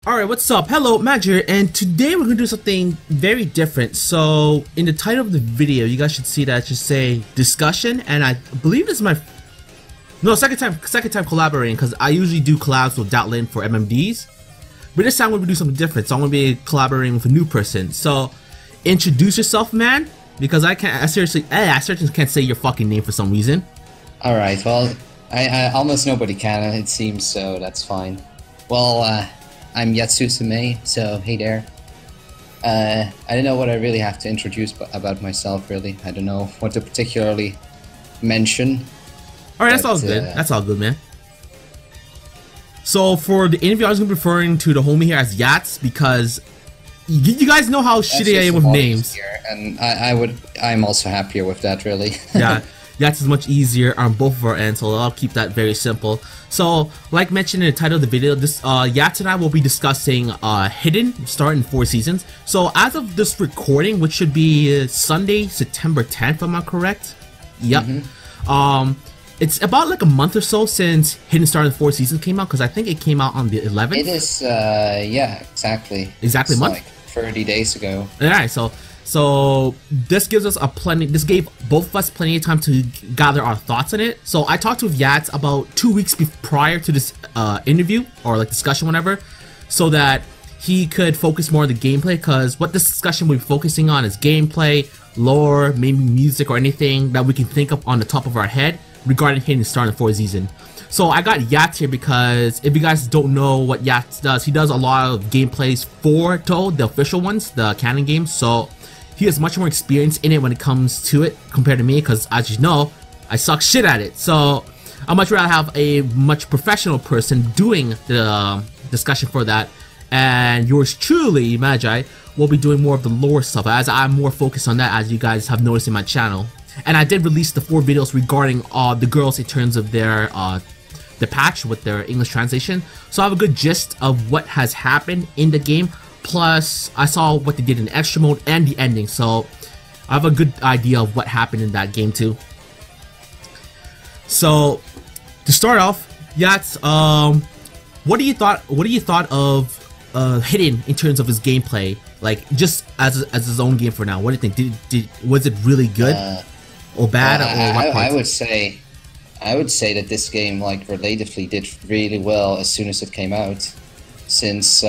Alright, what's up? Hello, Magi, and today we're going to do something very different. So, in the title of the video, you guys should see that it should say discussion, and I believe this is my second time collaborating, because I usually do collabs with Doubtlin for MMDs. But this time we're going to do something different, so I'm going to be collaborating with a new person. So, introduce yourself, man, because I seriously can't say your fucking name for some reason. Alright, well, I almost nobody can, it seems, so that's fine. Well, I'm Yatsuzume, so hey there. I don't know what I really have to introduce about myself, really. I don't know what to particularly mention. Alright, that's all good. That's all good, man. So for the interview, I was going to be referring to the homie here as Yats, because you guys know how shitty I am with names. Easier, and I'm also happier with that, really. Yeah. Yats is much easier on both of our ends, so I'll keep that very simple. So, like mentioned in the title of the video, this Yats and I will be discussing Hidden, starting 4 seasons. So, as of this recording, which should be Sunday, September 10th, am I correct? Yep. It's about like a month or so since Hidden started 4 seasons came out, because I think it came out on the 11th. It is, yeah, exactly. Exactly a month? Like 30 days ago. Alright, so this gives us this gave both of us plenty of time to gather our thoughts on it. So I talked with Yats about 2 weeks prior to this interview, or like discussion, whatever, so that he could focus more on the gameplay, because what this discussion will be focusing on is gameplay, lore, maybe music, or anything that we can think of on the top of our head regarding Hidden starting 4th season. So I got Yats here because if you guys don't know what Yats does, he does a lot of gameplays for Touhou, the official ones, the canon games. So he has much more experience in it when it comes to it compared to me, because as you know, I suck shit at it. So I'd much rather have a much professional person doing the discussion for that. And yours truly, Magi, will be doing more of the lore stuff, as I'm more focused on that, as you guys have noticed in my channel. And I did release the 4 videos regarding the girls in terms of their the patch with their English translation. So I have a good gist of what has happened in the game. Plus, I saw what they did in extra mode and the ending, so I have a good idea of what happened in that game too. So, to start off, Yats, what do you thought of Hidden in terms of his gameplay? Like, just as his own game for now. What do you think? Was it really good or bad? Or what I would say that this game, like, relatively did really well as soon as it came out, since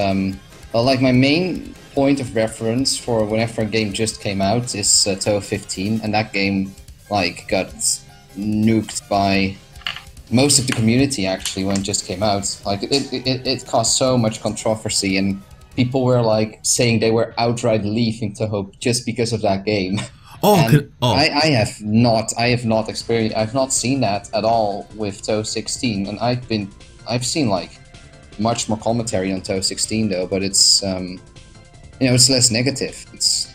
well, like, my main point of reference for whenever a game just came out is Touhou 15, and that game, like, got nuked by most of the community, actually, when it just came out. Like, it caused so much controversy, and people were, like, saying they were outright leaving Touhou just because of that game. I have not seen that at all with Touhou 16, and I've seen, like, much more commentary on Touhou 16 though, but it's you know, it's less negative. It's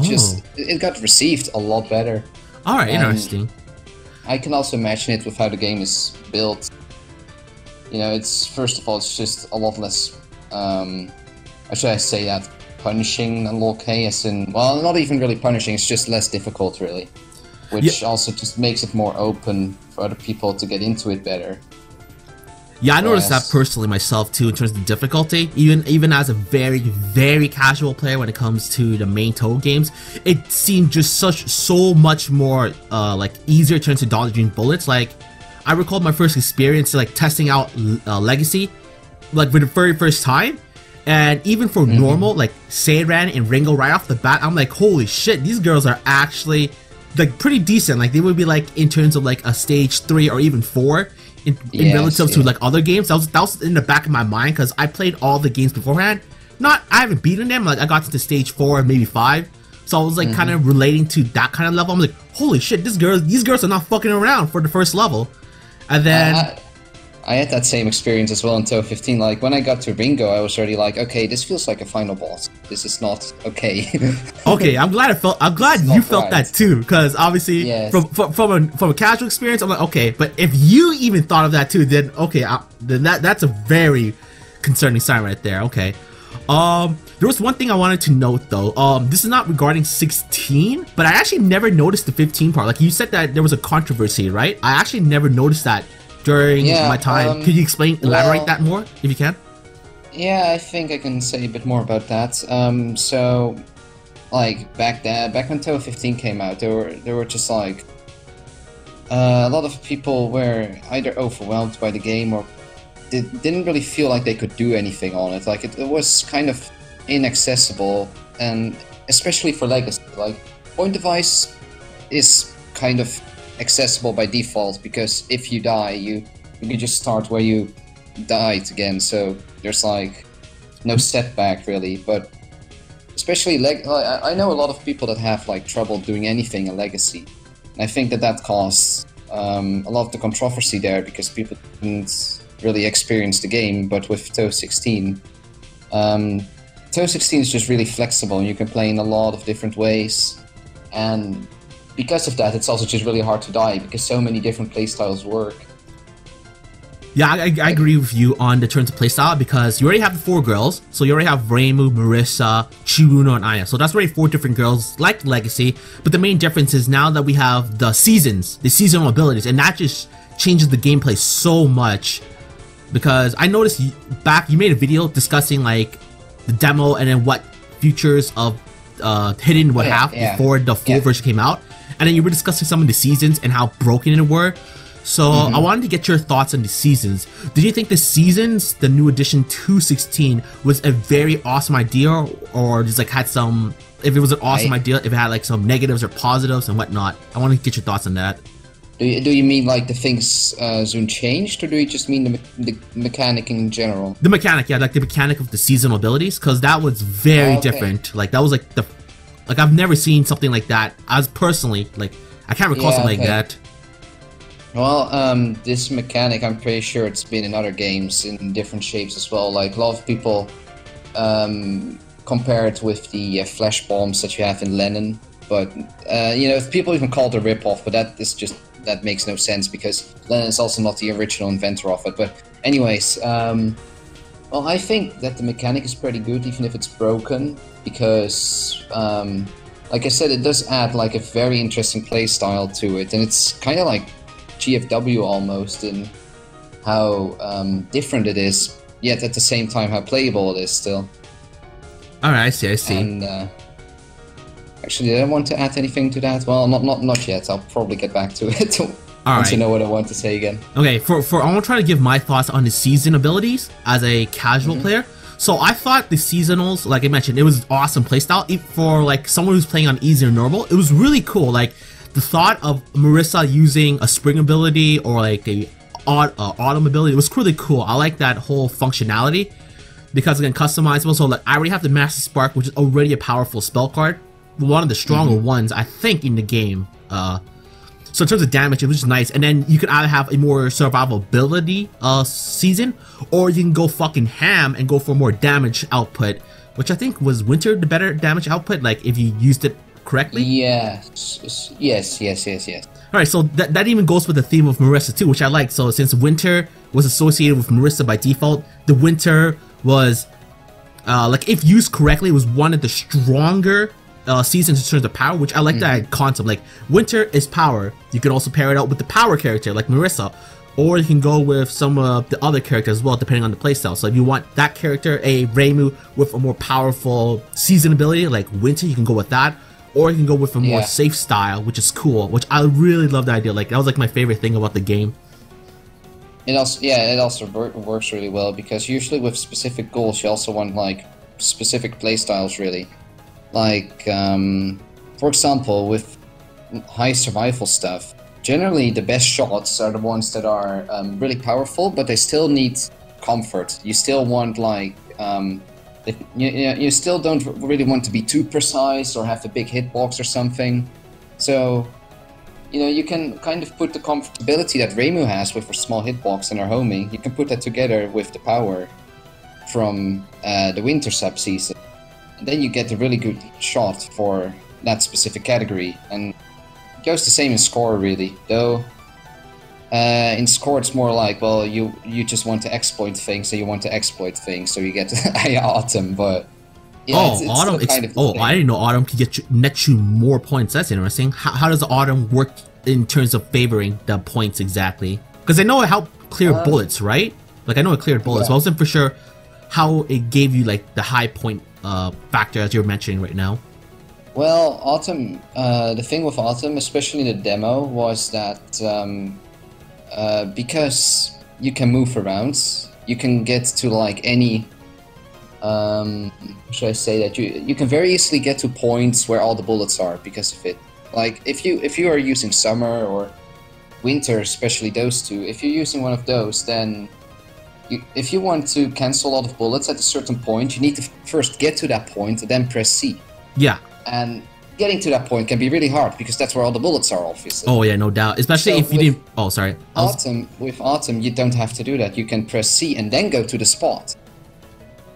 just it got received a lot better. Alright, interesting. I can also imagine it with how the game is built. You know, it's, first of all, it's just a lot less how should I say that, punishing than LoL-K, as in, well, not even really punishing, it's just less difficult, really, which also just makes it more open for other people to get into it better. Yeah, I noticed that personally myself too, in terms of the difficulty. Even as a very, very casual player when it comes to the main Touhou games, it seemed just so much more like easier in terms of dodging bullets. Like, I recall my first experience like testing out Legacy, like for the very first time, and even for normal, like Seiran and Ringo right off the bat, I'm like, holy shit, these girls are actually like pretty decent. Like, they would be like in terms of like a stage 3 or even 4. In relative to like other games. That was in the back of my mind, because I played all the games beforehand. I haven't beaten them. Like, I got to stage 4, maybe 5. So I was like kind of relating to that kind of level. I'm like, holy shit, these girls are not fucking around for the first level. And then I had that same experience as well in Touhou 15. Like, when I got to Ringo, I was already like, okay, this feels like a final boss. This is not okay. Okay, I'm glad you felt that too, because obviously from a casual experience, I'm like, okay, but if you even thought of that too, then okay, then that's a very concerning sign right there. Okay. There was one thing I wanted to note though. This is not regarding 16, but I actually never noticed the 15 part. Like, you said that there was a controversy, right? I actually never noticed that during my time. Could you elaborate that more, if you can? Yeah, I think I can say a bit more about that. So, like back when Touhou 15 came out, there were just like a lot of people were either overwhelmed by the game or didn't really feel like they could do anything on it. Like it was kind of inaccessible, and especially for Legacy, like point device is kind of accessible by default because if you die, you can just start where you died again. So there's like no setback really. But especially I know a lot of people that have like trouble doing anything in Legacy. And I think that caused a lot of the controversy there because people didn't really experience the game. But with Touhou 16, Touhou 16 is just really flexible and you can play in a lot of different ways. And because of that, it's also just really hard to die because so many different playstyles work. Yeah, I agree with you on the terms of playstyle because you already have the 4 girls. So you already have Reimu, Marissa, Chiruno, and Aya. So that's already 4 different girls like Legacy. But the main difference is now that we have the seasons, the seasonal abilities, and that just changes the gameplay so much. Because I noticed you made a video discussing like the demo and then what features of Hidden would have before the full version came out. And then you were discussing some of the seasons and how broken it were. So I wanted to get your thoughts on the seasons. Did you think the seasons, the new addition to 16, was a very awesome idea, or just like had some? If it was an awesome idea, if it had like some negatives or positives and whatnot? I want to get your thoughts on that. Do you mean like the things Zune changed, or do you just mean the mechanic in general? The mechanic, yeah, like the mechanic of the seasonal abilities, because that was very different. Like that was like I've never seen something like that. As personally, like I can't recall something like that. Well, this mechanic, I'm pretty sure it's been in other games in different shapes as well. Like a lot of people compare it with the flash bombs that you have in Lennon, but you know, people even call it a ripoff, but that makes no sense because Lennon is also not the original inventor of it. But anyways, well, I think that the mechanic is pretty good, even if it's broken, because like I said, it does add like a very interesting playstyle to it, and it's kind of like GFW almost in how different it is, yet at the same time how playable it is still. Alright, I see. And actually, did I want to add anything to that? Well, not yet. I'll probably get back to it once you know what I want to say again. Okay, I want to try to give my thoughts on the season abilities as a casual player. So I thought the seasonals, like I mentioned, it was awesome playstyle for like someone who's playing on easy or normal. It was really cool. Like the thought of Marissa using a spring ability or like a autumn ability, it was really cool. I like that whole functionality because again, customizable. So like I already have the Master Spark, which is already a powerful spell card, one of the stronger ones I think in the game. So in terms of damage, it was just nice. And then you could either have a more survivability season, or you can go fucking ham and go for more damage output, which I think was Winter the better damage output, like if you used it correctly? Yes. Alright, so that even goes with the theme of Marissa too, which I like. So since Winter was associated with Marissa by default, the Winter was, like if used correctly, it was one of the stronger seasons in terms of power, which I like that concept. Like Winter is power. You can also pair it out with the power character like Marissa, or you can go with some of the other characters as well, depending on the playstyle. So if you want that character, a Reimu with a more powerful season ability like Winter, you can go with that. Or you can go with a more safe style, which is cool, which I really love the idea. Like that was like my favorite thing about the game. It also works really well because usually with specific goals you also want like specific playstyles really. Like for example, with high survival stuff, generally the best shots are the ones that are really powerful, but they still need comfort. You still want like you still don't really want to be too precise or have a big hitbox or something. So, you know, you can kind of put the comfortability that Reimu has with her small hitbox and her homing, you can put that together with the power from the Winter sub-season. And then you get a really good shot for that specific category. And it goes the same in Score, really. Though, in Score it's more like, well, you just want to exploit things, so you want to exploit things, so you get Autumn, but... Yeah, it's Autumn, kind of I didn't know Autumn could net you more points. That's interesting. How does Autumn work in terms of favoring the points exactly? Because I know it helped clear bullets, right? Like I know it cleared bullets, but I wasn't for sure how it gave you like the high point factor as you're mentioning right now. Well, Autumn, the thing with Autumn, especially the demo, was that because you can move around, you can get to like any, should I say that you can very easily get to points where all the bullets are because of it. Like if you are using Summer or Winter, especially those two, if you're using one of those, then if you want to cancel a lot of bullets at a certain point, you need to first get to that point and then press C. Yeah. And getting to that point can be really hard because that's where all the bullets are, obviously. Oh yeah, no doubt. Especially if you didn't. Oh, sorry. With Autumn, you don't have to do that. You can press C and then go to the spot,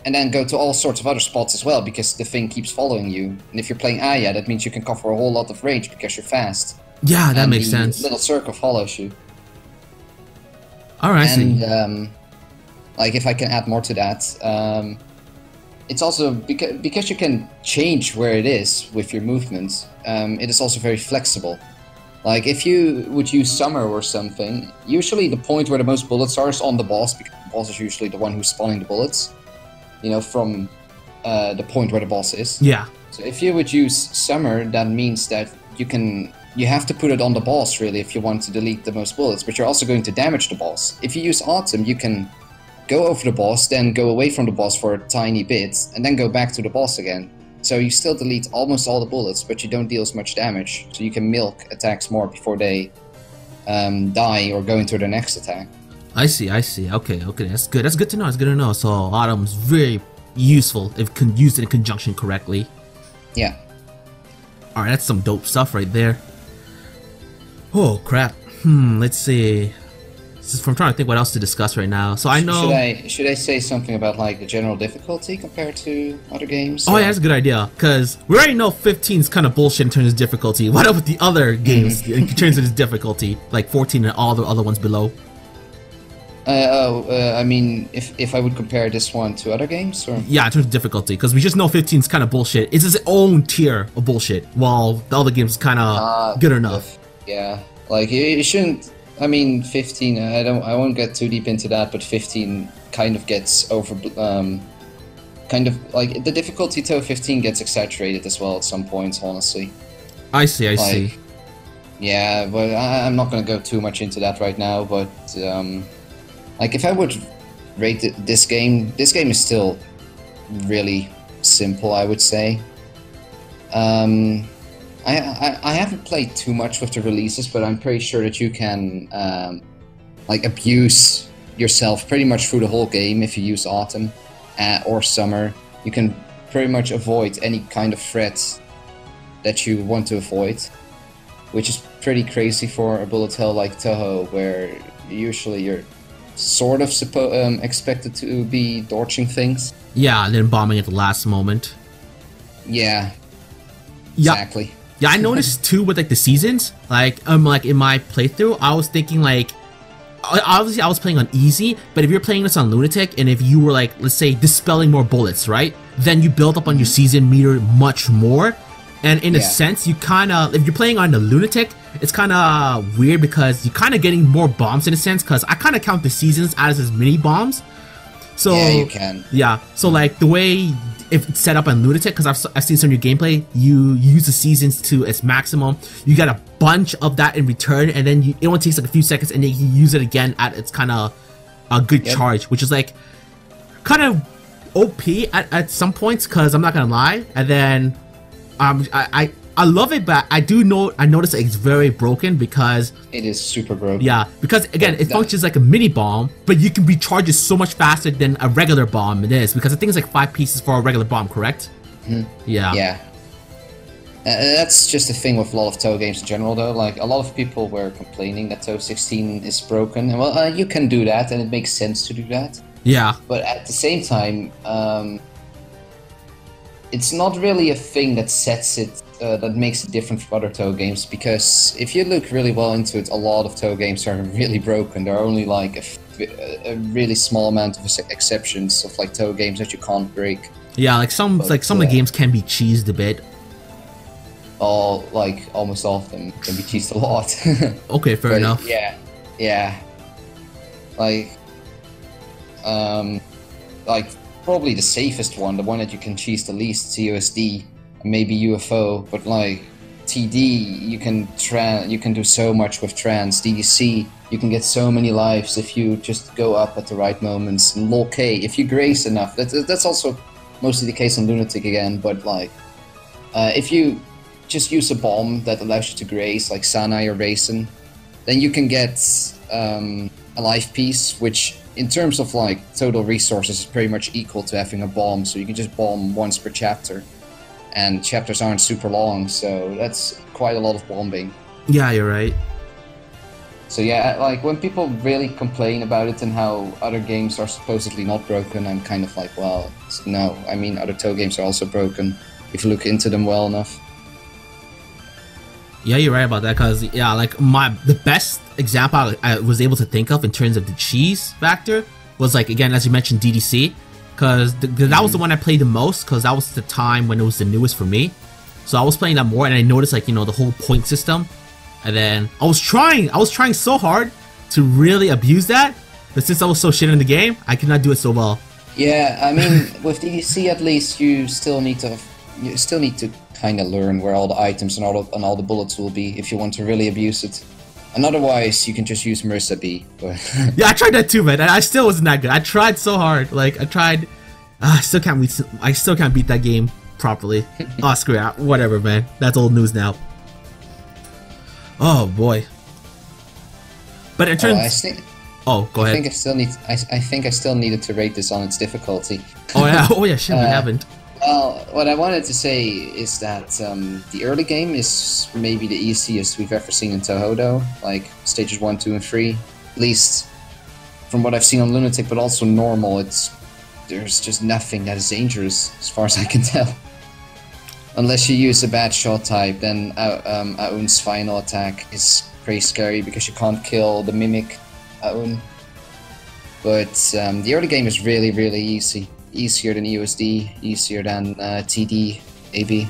and then go to all sorts of other spots as well because the thing keeps following you. And if you're playing Aya, that means you can cover a whole lot of range because you're fast. Yeah, that makes sense. Little circle follows you. All right. And like if I can add more to that. It's also because you can change where it is with your movements. It is also very flexible. Like if you would use Summer or something, usually the point where the most bullets are is on the boss because the boss is usually the one who's spawning the bullets. You know, from the point where the boss is. Yeah. So if you would use Summer, that means that you have to put it on the boss really if you want to delete the most bullets, but you're also going to damage the boss. If you use Autumn, you can go over the boss, then go away from the boss for a tiny bit, and then go back to the boss again. So you still delete almost all the bullets, but you don't deal as much damage. So you can milk attacks more before they die or go into their next attack. I see. Okay, that's good. That's good to know. It's good to know. So Autumn's very useful if used in conjunction correctly. Yeah. Alright, that's some dope stuff right there. Oh crap. Let's see. I'm trying to think what else to discuss right now. So I know. Should I say something about like the general difficulty compared to other games? Oh yeah, that's a good idea. Because we already know 15 is kind of bullshit in terms of difficulty. What up with the other games in terms of its difficulty, like 14 and all the other ones below? I mean, if I would compare this one to other games, or yeah, in terms of difficulty, because we just know 15 is kind of bullshit. It's its own tier of bullshit, while the other games is kind of good enough. Yeah, like you shouldn't. I mean, 15. I won't get too deep into that, but 15 kind of gets over. Kind of like the difficulty to 15 gets exaggerated as well at some points. Honestly, I see. Yeah, but I'm not gonna go too much into that right now. But like if I would rate this game is still really simple, I would say. I haven't played too much with the releases, but I'm pretty sure that you can like abuse yourself pretty much through the whole game if you use Autumn or Summer. You can pretty much avoid any kind of threat that you want to avoid, which is pretty crazy for a bullet hell like Touhou, where usually you're sort of expected to be dodging things. Yeah, and then bombing at the last moment. Yeah. Exactly. Yeah, I noticed too with like the seasons, like in my playthrough, I was thinking like, obviously I was playing on easy, but if you're playing this on Lunatic and if you were like, let's say dispelling more bullets, right? Then you build up on your season meter much more, and in a sense, you kind of, if you're playing on the Lunatic, it's kind of weird because you're kind of getting more bombs in a sense, because I kind of count the seasons as mini bombs. So yeah, you can. Yeah, so like the way if it's set up on Lunatic, because I've seen some of your gameplay, you use the seasons to its maximum. You get a bunch of that in return, and then it only takes like a few seconds, and then you use it again at its kind of a good charge, which is like kind of OP at some points. Because I'm not gonna lie, and then I love it, but I notice that it's very broken because it is super broken. Yeah, because again, it functions like a mini bomb, but you can recharge it so much faster than a regular bomb it is, because I think it's like 5 pieces for a regular bomb, correct? Yeah. Yeah. That's just the thing with a lot of Touhou games in general, though. Like, a lot of people were complaining that Touhou 16 is broken, and well, you can do that, and it makes sense to do that. Yeah. But at the same time, it's not really a thing that sets it. That makes it different from other Touhou games, because if you look really well into it, a lot of Touhou games are really broken. There are only like a really small amount of exceptions of like Touhou games that you can't break. Yeah, like some of the games can be cheesed a bit. Almost all of them can be cheesed a lot. Okay, fair enough. Yeah. Like probably the safest one, the one that you can cheese the least, COSD, and maybe UFO, but like TD, you can do so much with trance. DDC, you can get so many lives if you just go up at the right moments. And Lol K, if you grace enough, that's also mostly the case on Lunatic again, but like, if you just use a bomb that allows you to grace, like Sanai or Raisin, then you can get a life piece, which in terms of like total resources is pretty much equal to having a bomb, so you can just bomb once per chapter. And chapters aren't super long, so that's quite a lot of bombing. Yeah, you're right. So yeah, like when people really complain about it and how other games are supposedly not broken, I'm kind of like, well, no. I mean, other Touhou games are also broken if you look into them well enough. Yeah, you're right about that, because yeah, like the best example I was able to think of in terms of the cheese factor was, like, again, as you mentioned, DDC, because that was the one I played the most, because that was the time when it was the newest for me. So I was playing that more, and I noticed, like, you know, the whole point system, and then I was trying so hard to really abuse that, but since I was so shit in the game, I could not do it so well. Yeah, I mean, with DDC at least, you still need to kind of learn where all the items and all the bullets will be if you want to really abuse it. And otherwise, you can just use Mursa B. Yeah, I tried that too, man. I still wasn't that good. I tried so hard. Like, I tried. I still can't beat that game properly. Oh, screw it. Whatever, man. That's old news now. Oh boy. But in terms, go ahead. I think I still needed to rate this on its difficulty. Oh yeah. Oh yeah. Shit, we haven't. Well, what I wanted to say is that the early game is maybe the easiest we've ever seen in Touhou, though. Like stages 1, 2, and 3, at least from what I've seen on Lunatic, but also normal. There's just nothing that is dangerous as far as I can tell. Unless you use a bad shot type, then Aoun's final attack is pretty scary because you can't kill the mimic Aoun. But the early game is really, really easy. Easier than EOSD, easier than TD, AB.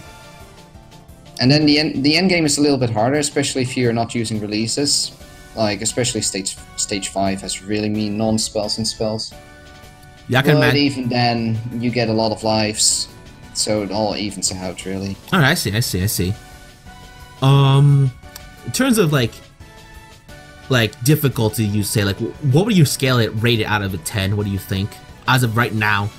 And then the end game is a little bit harder, especially if you're not using releases. Like, especially stage 5 has really mean non-spells and spells. Yeah, but even then, you get a lot of lives, so it all evens out, really. Alright, I see. In terms of like difficulty, you say, like, what would you scale it, rate it out of a 10? What do you think, as of right now?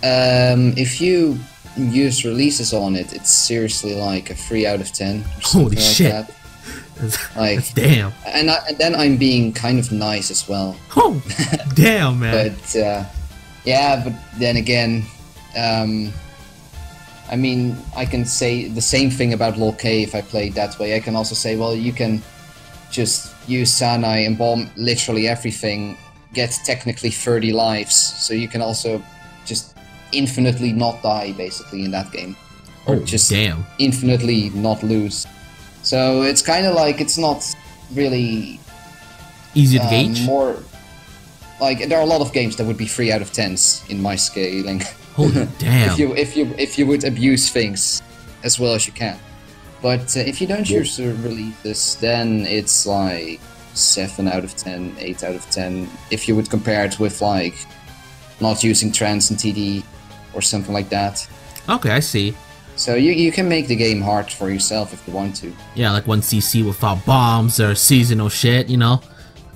If you use releases on it, it's seriously like a 3 out of 10. Holy shit! Like, that's damn. And then I'm being kind of nice as well. Oh, damn, man. But yeah, but then again, I mean, I can say the same thing about Lol K if I play it that way. I can also say, well, you can just use Sanai and bomb literally everything, get technically 30 lives, so you can also just infinitely not die, basically, in that game. Or just infinitely not lose. So it's kind of like, it's not really easy to gauge. More like, there are a lot of games that would be 3 out of 10s in my scaling. Holy damn! if you would abuse things as well as you can. But if you don't use releases, then it's like 7 out of 10, 8 out of 10. If you would compare it with like not using trance and TD or something like that. Okay, I see. So you can make the game hard for yourself if you want to. Yeah, like 1cc without bombs or seasonal shit, you know?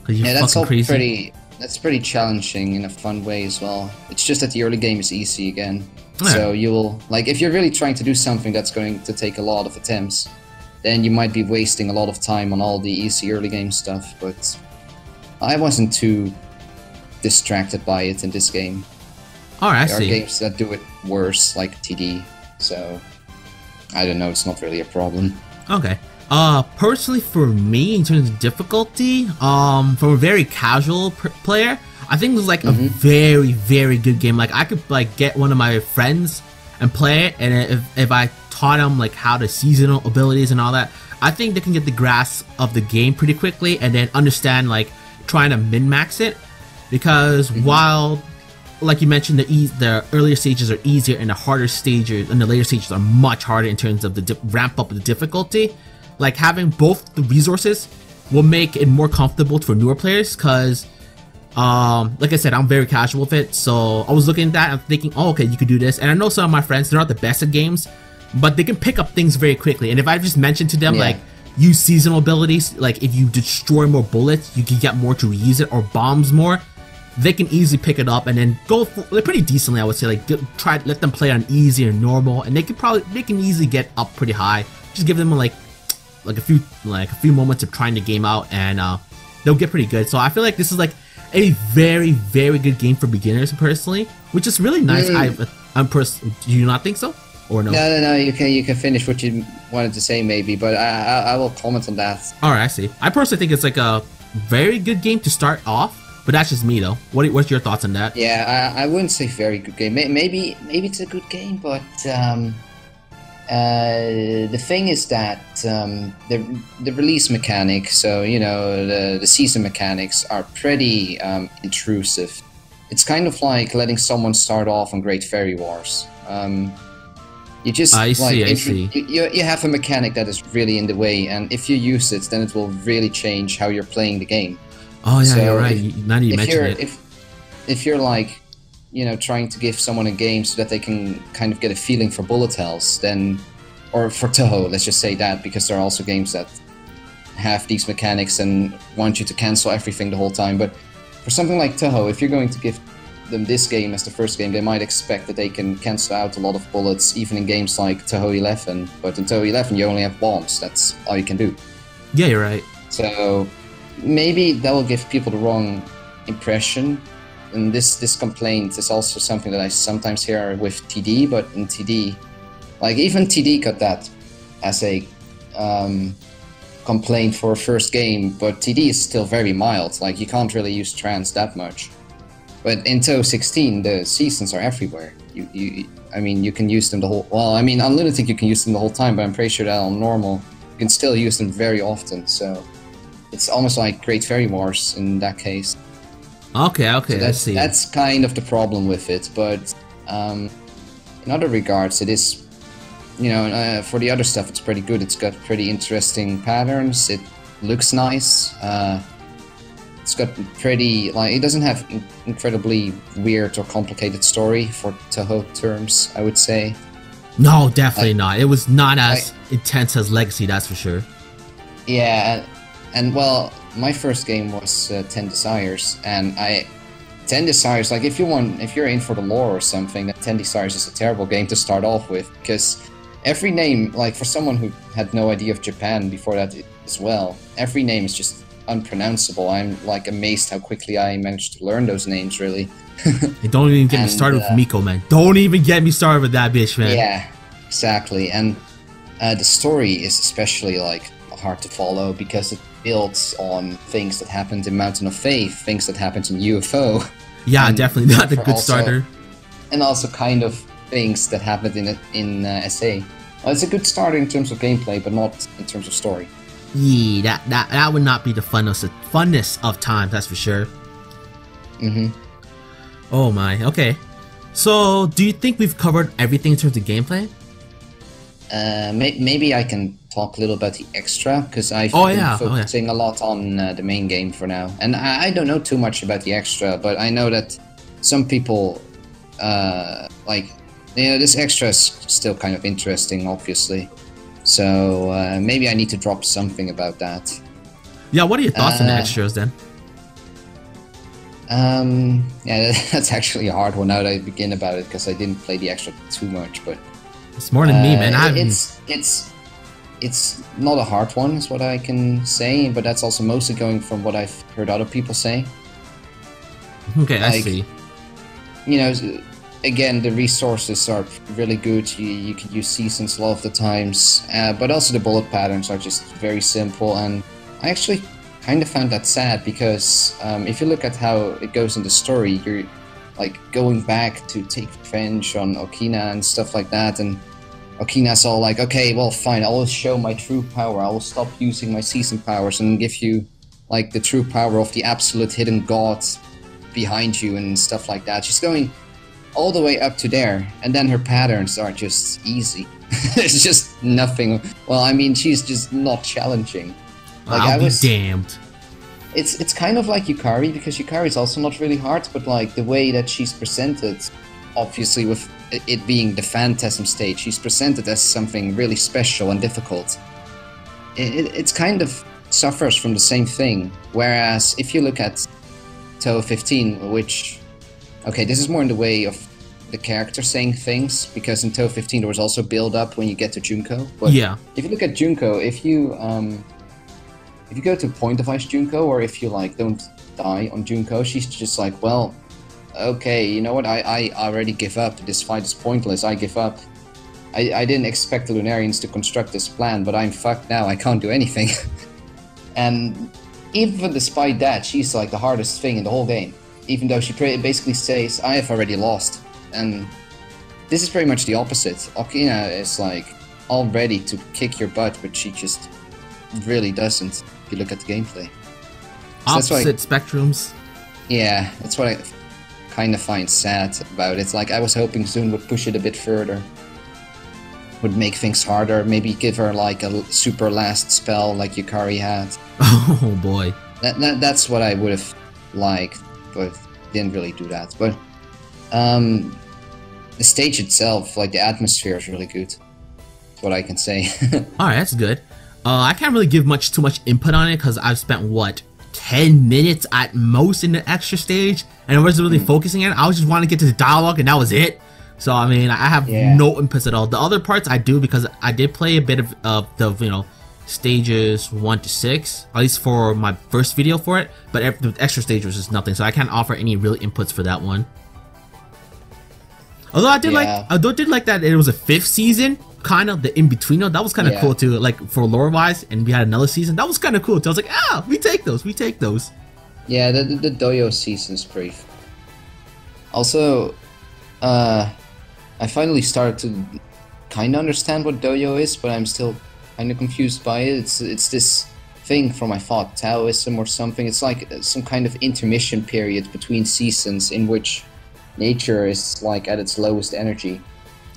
Yeah, that's all crazy. That's pretty challenging in a fun way as well. It's just that the early game is easy again. Yeah. So you'll, like, if you're really trying to do something that's going to take a lot of attempts, then you might be wasting a lot of time on all the easy early game stuff, but I wasn't too distracted by it in this game. Alright, I see. There are games that do it worse, like TD, so I don't know, it's not really a problem. Okay. Personally for me, in terms of difficulty, from a very casual player, I think it was like a very, very good game. Like, I could like get one of my friends and play it, and if I taught them like how the seasonal abilities and all that, I think they can get the grasp of the game pretty quickly and then understand like trying to min-max it. Because while, like you mentioned, the earlier stages are easier and the harder stages and the later stages are much harder in terms of the ramp up of the difficulty, like having both the resources will make it more comfortable for newer players, because Like I said, I'm very casual with it, so I was looking at that and thinking, oh, okay, you could do this. And I know some of my friends, they're not the best at games, but they can pick up things very quickly. And if I just mention to them, like, use seasonal abilities, like if you destroy more bullets, you can get more to reuse it, or bombs more, they can easily pick it up and then go for pretty decently, I would say. Like, let them play on easy or normal, and they can easily get up pretty high. Just give them like a few moments of trying the game out, and they'll get pretty good. So I feel like this is like a very, very good game for beginners, personally, which is really nice. Do you not think so, or no? No. You can finish what you wanted to say, maybe, but I will comment on that. All right, I see. I personally think it's like a very good game to start off, but that's just me, though. What's your thoughts on that? Yeah, I wouldn't say very good game. Maybe it's a good game, but the thing is that the release mechanic, so the season mechanics are pretty intrusive. It's kind of like letting someone start off on Great Fairy Wars. You just I see. You have a mechanic that is really in the way, and if you use it, then it will really change how you're playing the game. Oh yeah, so you're right. Now you mention it. If you're like, trying to give someone a game so that they can kind of get a feeling for bullet hells, then, or for Touhou, let's just say that, because there are also games that have these mechanics and want you to cancel everything the whole time. But for something like Touhou, if you're going to give them this game as the first game, they might expect that they can cancel out a lot of bullets, even in games like Touhou 11. But in Touhou 11, you only have bombs. That's all you can do. Yeah, you're right. So maybe that will give people the wrong impression. And this complaint is also something that I sometimes hear with TD, but in TD, like even TD got that as a complaint for a first game, but TD is still very mild. Like, you can't really use trans that much. But in Touhou 16, the seasons are everywhere. I mean, you can use them the whole. Well, I mean, on Lunatic you can use them the whole time, but I'm pretty sure that on normal you can still use them very often. So it's almost like Great Fairy Wars in that case. Okay, so I see. That's kind of the problem with it, but in other regards, it is, for the other stuff, it's pretty good. It's got pretty interesting patterns. It looks nice. It's got pretty, like, it doesn't have incredibly weird or complicated story for Touhou terms, I would say. No, definitely not. It was not as intense as Legacy, that's for sure. Yeah, and well, my first game was 10 Desires, and 10 Desires, like, if you're in for the lore or something, then 10 Desires is a terrible game to start off with, because every name, like, for someone who had no idea of Japan before that as well, every name is just unpronounceable. I'm, like, amazed how quickly I managed to learn those names, really. Hey, don't even get me started with Miko, man. Don't even get me started with that bitch, man. Yeah, exactly. And the story is especially, like, hard to follow because it builds on things that happened in Mountain of Faith, things that happened in UFO. Yeah, definitely not a good starter. And also kind of things that happened in SA. Well, it's a good starter in terms of gameplay, but not in terms of story. Yeah, that would not be the funnest of times, that's for sure. Oh my, okay. So, do you think we've covered everything in terms of gameplay? Maybe I can talk a little about the extra, because I've been focusing a lot on the main game for now. And I don't know too much about the extra, but I know that some people, this extra is still kind of interesting, obviously. So maybe I need to drop something about that. Yeah, what are your thoughts on the extras then? Yeah, that's actually a hard one now that I begin about it, because I didn't play the extra too much, but it's more than me, man. It's not a hard one, is what I can say, but that's also mostly going from what I've heard other people say. Okay, I see. Again, the resources are really good. You can use seasons a lot of the times, but also the bullet patterns are just very simple. And I actually kind of found that sad, because if you look at how it goes in the story, you're like going back to take revenge on Okina and stuff like that, and Okina's all like, okay, well, fine, I will show my true power. I will stop using my season powers and give you like the true power of the absolute hidden god behind you and stuff like that. She's going all the way up to there, and then her patterns are just easy. It's just nothing. Well, I mean, she's just not challenging. Like, I'll be damned. it's kind of like Yukari, because Yukari is also not really hard, but like the way that she's presented, obviously with it being the Phantasm stage, she's presented as something really special and difficult. It's kind of suffers from the same thing. Whereas if you look at Touhou 15, which, okay, this is more in the way of the character saying things, because in Touhou 15 there was also build up when you get to Junko. But Yeah. if you look at Junko, if you go to point of ice Junko, or if you like don't die on Junko, she's just like, well, okay, you know what, I already give up. This fight is pointless, I give up. I didn't expect the Lunarians to construct this plan, but I'm fucked now, I can't do anything. And even despite that, she's like the hardest thing in the whole game. Even though she basically says, I have already lost. And this is very much the opposite. Okina is like all ready to kick your butt, but she just really doesn't, if you look at the gameplay. So Opposite spectrums. Yeah, that's what I kind of find sad about it. It's like I was hoping Zune would push it a bit further. Would make things harder, maybe give her like a super last spell like Yukari had. Oh boy. That's what I would have liked, but didn't really do that. But the stage itself, like the atmosphere is really good. That's what I can say. Alright, that's good. I can't really give too much input on it because I've spent, what, 10 minutes at most in the extra stage, and I wasn't really focusing on it. I was just wanting to get to the dialogue, and that was it. So, I mean, I have no inputs at all. The other parts I do, because I did play a bit of the, you know, stages 1 to 6, at least for my first video for it, but the extra stage was just nothing, so I can't offer any real inputs for that one. Although I did like that it was a 5th season, kind of the in-between, that was kind of cool too, like for lore-wise, and we had another season, that was kind of cool too. I was like, ah, we take those. Yeah, the Doyo season's pretty also, I finally started to kind of understand what Doyo is, but I'm still kind of confused by it. It's this thing from, I thought, Taoism or something. It's like some kind of intermission period between seasons in which nature is like at its lowest energy.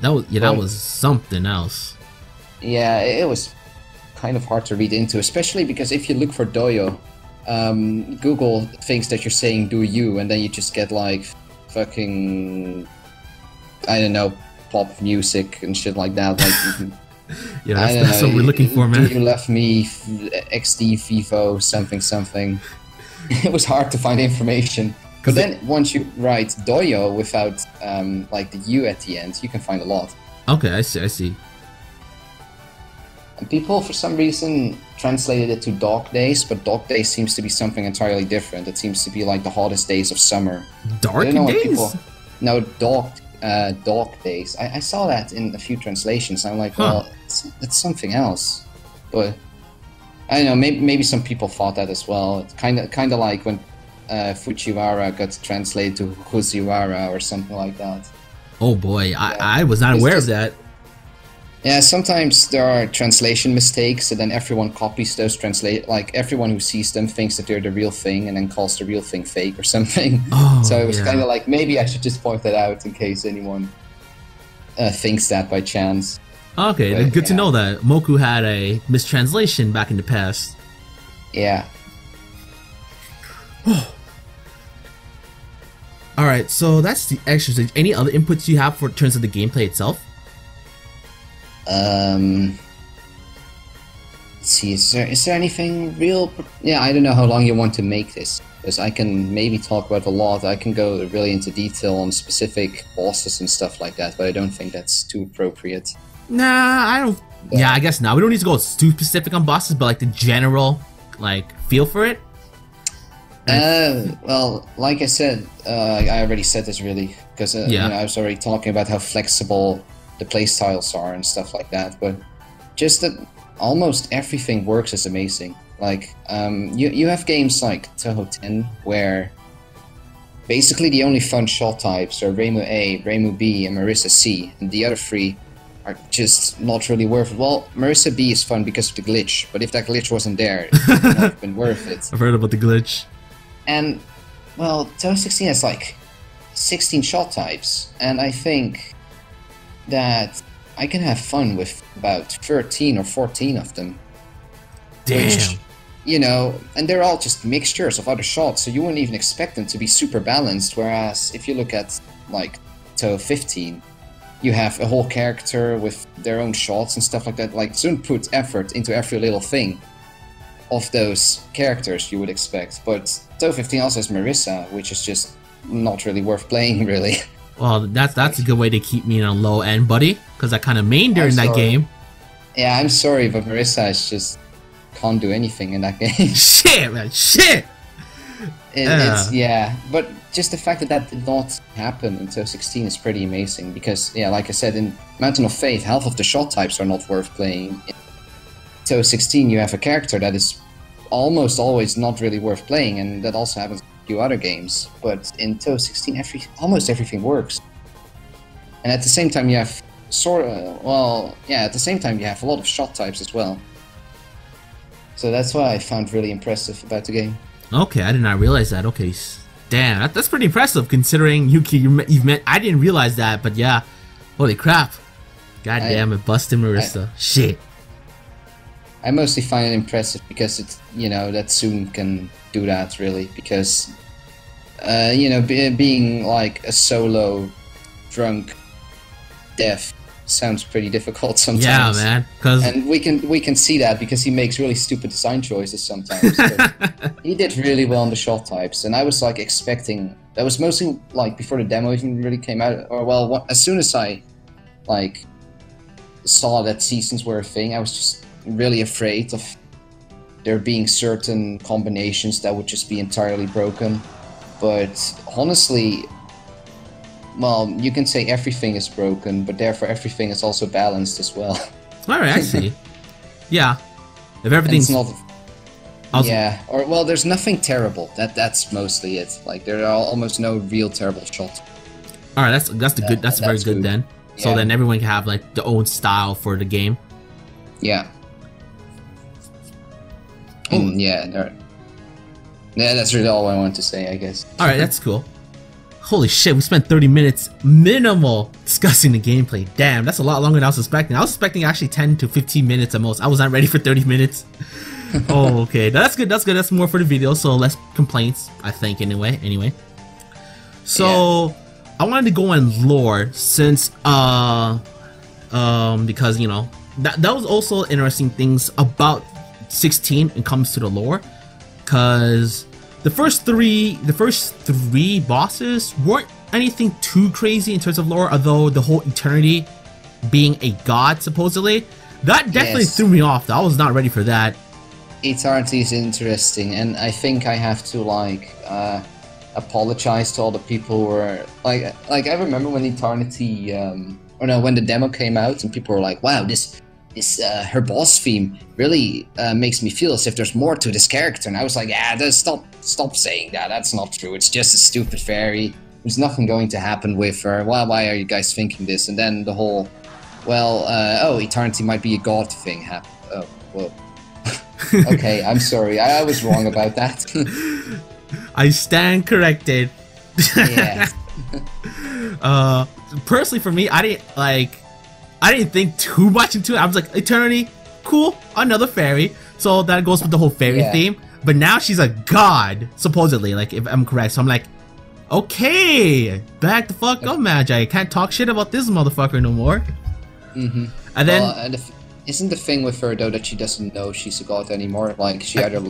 That was something else. Yeah, it was kind of hard to read into, especially because if you look for Doyo, Google thinks that you're saying do you, and then you just get like fucking, I don't know, pop music and shit like that. Like, yeah, that's what we're looking for, man. You left me XD FIFO something. It was hard to find information. But then once you write Doyo without like the U at the end, you can find a lot. Okay, I see. And people, for some reason, translated it to Dog Days, but Dog Days seems to be something entirely different. It seems to be like the hottest days of summer. Dark Days? No, Dog Days. I saw that in a few translations. I'm like, well, it's something else. But I don't know. Maybe some people thought that as well. It's kind of like when Fujiwara got translated to Fujiwara or something like that. Oh boy, I was not aware of that. Yeah, sometimes there are translation mistakes, and then everyone copies those like everyone who sees them thinks that they're the real thing, and then calls the real thing fake or something. Oh, so it was kind of like, maybe I should just point that out in case anyone thinks that by chance. Okay, But, good to know that Moku had a mistranslation back in the past. Yeah. Alright, so that's the extra stage. Any other inputs you have for terms of the gameplay itself? Let's see, is there anything real? Yeah, I don't know how long you want to make this, because I can maybe talk about a lot. I can go really into detail on specific bosses and stuff like that, but I don't think that's too appropriate. Nah, I don't. Yeah, I guess not. We don't need to go too specific on bosses, but like the general, like, feel for it. Well, like I said, I already said this really, because you know, I was already talking about how flexible the playstyles are and stuff like that, but just that almost everything works is amazing. Like, you have games like Touhou 10 where basically the only fun shot types are Reimu A, Reimu B, and Marissa C, and the other three are just not really worth it. Well, Marissa B is fun because of the glitch, but if that glitch wasn't there, it would not have been worth it. I've heard about the glitch. And, well, Touhou 16 has like 16 shot types, and I think that I can have fun with about 13 or 14 of them. Damn. you know, and they're all just mixtures of other shots, so you wouldn't even expect them to be super balanced. Whereas if you look at like Touhou 15, you have a whole character with their own shots and stuff like that. Like Zune put effort into every little thing of those characters you would expect. But Touhou 15 also has Marissa, which is just not really worth playing, really. Well, that's a good way to keep me in a low end, buddy, because I kind of mained her in that game. Yeah, I'm sorry, but Marissa is just can't do anything in that game. Shit, man, shit. It's but just the fact that that did not happen in Touhou 16 is pretty amazing, because yeah, like I said, in Mountain of Faith, half of the shot types are not worth playing. In Touhou 16, you have a character that is almost always not really worth playing, and that also happens in a few other games. But in Touhou 16, almost everything works. And at the same time, you have at the same time you have a lot of shot types as well. So that's what I found really impressive about the game. Okay, I did not realize that. Okay, damn, that's pretty impressive considering Yuki. You've met. I didn't realize that, but yeah, holy crap! God damn it, busted Marissa. Shit. I mostly find it impressive because it's, you know, that Zune can do that, really, because you know, being like a solo drunk deaf sounds pretty difficult sometimes. Yeah, man. And we can see that because he makes really stupid design choices sometimes. He did really well on the shot types, and I was like expecting. That was mostly like before the demo even really came out, or well, as soon as I like saw that seasons were a thing, I was just really afraid of there being certain combinations that would just be entirely broken. But honestly, well, you can say everything is broken, but therefore everything is also balanced as well. Alright, I see. Yeah. If everything's not... Yeah, or well, there's nothing terrible. That's mostly it. Like, there are almost no real terrible shots. Alright, that's very good then. So yeah. Then everyone can have like their own style for the game. Yeah. Yeah, that's really all I want to say, I guess. Alright, that's cool. Holy shit, we spent 30 minutes minimal discussing the gameplay. Damn, that's a lot longer than I was expecting. I was expecting actually 10 to 15 minutes at most. I was not ready for 30 minutes. Oh, okay. That's good, that's good. That's more for the video, so less complaints, I think, anyway. So, yeah. I wanted to go on lore since, because, you know, that was also interesting things about 16 when it comes to the lore, because the first three bosses weren't anything too crazy in terms of lore, although the whole Eternity being a god supposedly, that definitely threw me off. I was not ready for that. Eternity is interesting, and I think I have to like apologize to all the people who were like I remember when Eternity when the demo came out and people were like, wow, this her boss theme really makes me feel as if there's more to this character, and I was like, stop saying that. That's not true. It's just a stupid fairy. There's nothing going to happen with her. Why are you guys thinking this? And then the whole, Eternity might be a god thing happened. Oh, whoa. Okay, I'm sorry. I was wrong about that. I stand corrected. Yeah. Personally, for me, I didn't think too much into it. I was like, Eternity, cool, another fairy. So that goes with the whole fairy theme. But now she's a god, supposedly, like, if I'm correct. So I'm like, okay, back the fuck up, Magi. I can't talk shit about this motherfucker no more. Mm-hmm. And then... isn't the thing with her, though, that she doesn't know she's a god anymore? Like, she either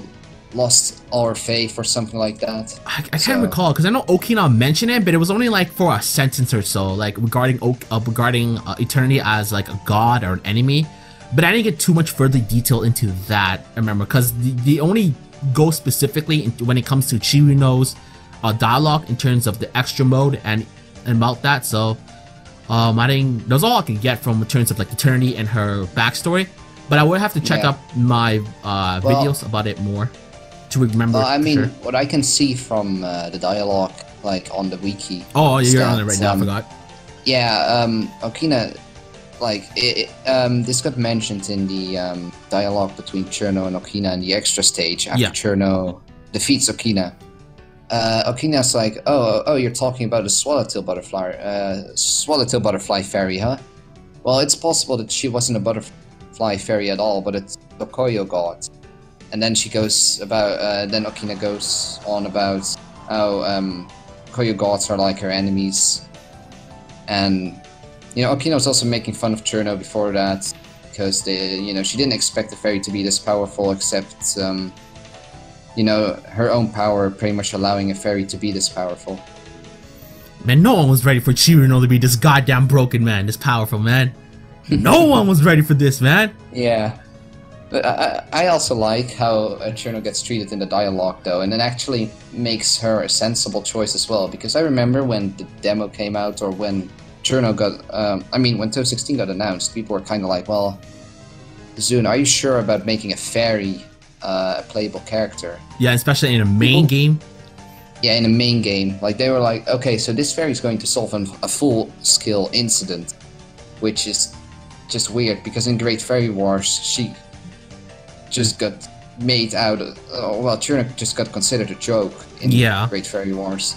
lost all her faith or something like that. I can't recall, because I know Okina mentioned it, but it was only like for a sentence or so, like regarding Eternity as like a god or an enemy. But I didn't get too much further detail into that, I remember, because the only go specifically when it comes to Chiruno's dialogue in terms of the extra mode and about that. So I think that's all I can get from in terms of like Eternity and her backstory. But I would have to check up my videos about it more to remember. I mean, what I can see from the dialogue, like on the wiki. Oh, you're on it right now. I forgot. Yeah, Okina, like this got mentioned in the dialogue between Cherno and Okina in the extra stage after Cherno defeats Okina. Okina's like, oh, you're talking about a swallowtail butterfly fairy, huh? Well, it's possible that she wasn't a butterfly fairy at all, but it's a Tokoyo god. and then she goes about. Then Okina goes on about how Koyo gods are like her enemies, and Okina was also making fun of Cherno before that because she didn't expect the fairy to be this powerful, except her own power pretty much allowing a fairy to be this powerful. Man, no one was ready for Chiruno to be this goddamn broken man, this powerful man. No one was ready for this, man. Yeah. But I also like how Cherno gets treated in the dialogue, though, and it actually makes her a sensible choice as well, because I remember when the demo came out, or when Cherno got, when Touhou 16 got announced, people were kind of like, well, Zune, are you sure about making a fairy a playable character? Yeah, especially in a main game. Yeah, in a main game. Like, they were like, okay, so this fairy is going to solve a full-skill incident, which is just weird, because in Great Fairy Wars, she just got made out of... Cherno just got considered a joke in Great Fairy Wars.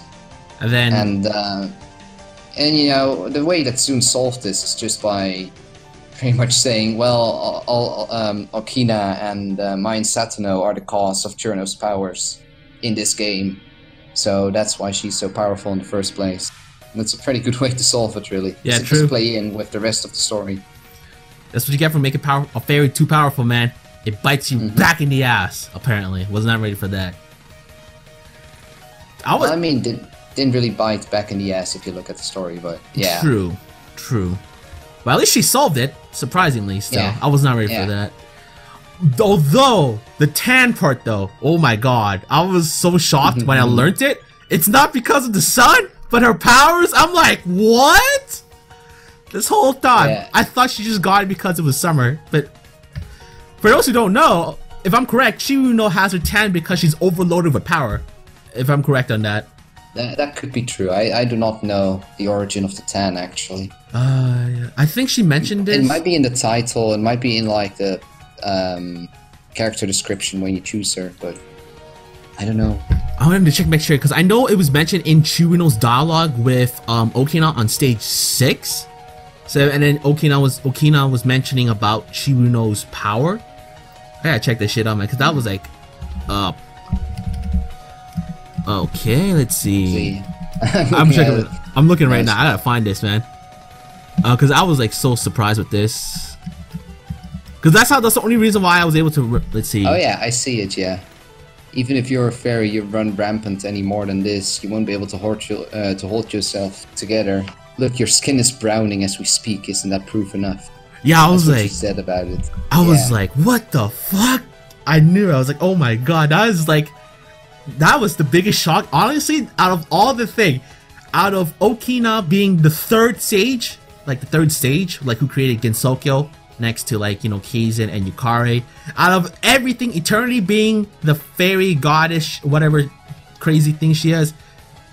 And then... And the way that Zune solved this is just by pretty much saying, well, Okina and Mai and Satano are the cause of Cherno's powers in this game. So that's why she's so powerful in the first place. And that's a pretty good way to solve it, really. Yeah, true. Just play in with the rest of the story. That's what you get for making a fairy too powerful, man. It bites you back in the ass, apparently. Was not ready for that. Didn't really bite back in the ass if you look at the story, but yeah. True. But at least she solved it, surprisingly, still. Yeah. I was not ready for that. Although, the tan part though, oh my god, I was so shocked when I learned it. It's not because of the sun, but her powers, I'm like, what? This whole time, I thought she just got it because it was summer, but for those who don't know, if I'm correct, Chiruno has her tan because she's overloaded with power, if I'm correct on that. That could be true. I do not know the origin of the tan, actually. I think she mentioned this. It might be in the title, it might be in like the character description when you choose her, but I don't know. I wanted to make sure, because I know it was mentioned in Chiruno's dialogue with Okina on stage 6. So, and then Okina was mentioning about Chiruno's power. I gotta check this shit out, man, because that was like, okay, let's see. I'm checking. I'm looking right now. I gotta find this, man. Because I was like so surprised with this. Because that's the only reason why I was able to. Let's see. Oh yeah, I see it. Yeah. Even if you're a fairy, you run rampant any more than this, you won't be able to hold yourself together. Look, your skin is browning as we speak. Isn't that proof enough? Yeah, I was That's like, what she said about it. I was like, what the fuck? I knew. I was like, oh my god, that was the biggest shock. Honestly, out of all the thing, out of Okina being the third stage, like who created Gensokyo next to like, Keizen and Yukare. Out of everything, Eternity being the fairy goddess, whatever crazy thing she is,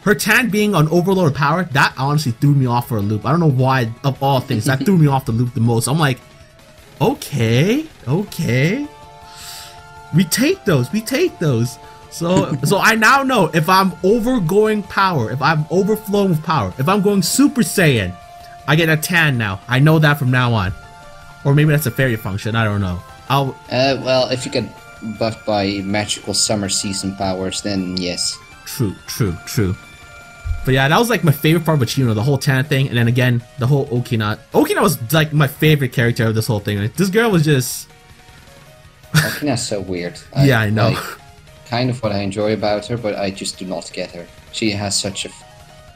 her tan being on overloaded power, that honestly threw me off for a loop. I don't know why, of all things, that threw me off the loop the most. I'm like, okay. We take those. So I now know if I'm overgoing power, if I'm overflowing with power, if I'm going Super Saiyan, I get a tan now. I know that from now on. Or maybe that's a fairy function, I don't know. Well, if you get buffed by magical summer season powers, then yes. True. But yeah, that was like my favorite part of Chiruno, the whole tan thing, and then again, the whole Okina. Okina was like my favorite character of this whole thing. Like, this girl was just... Okina's so weird. Yeah, I know. Kind of what I enjoy about her, but I just do not get her. She has such a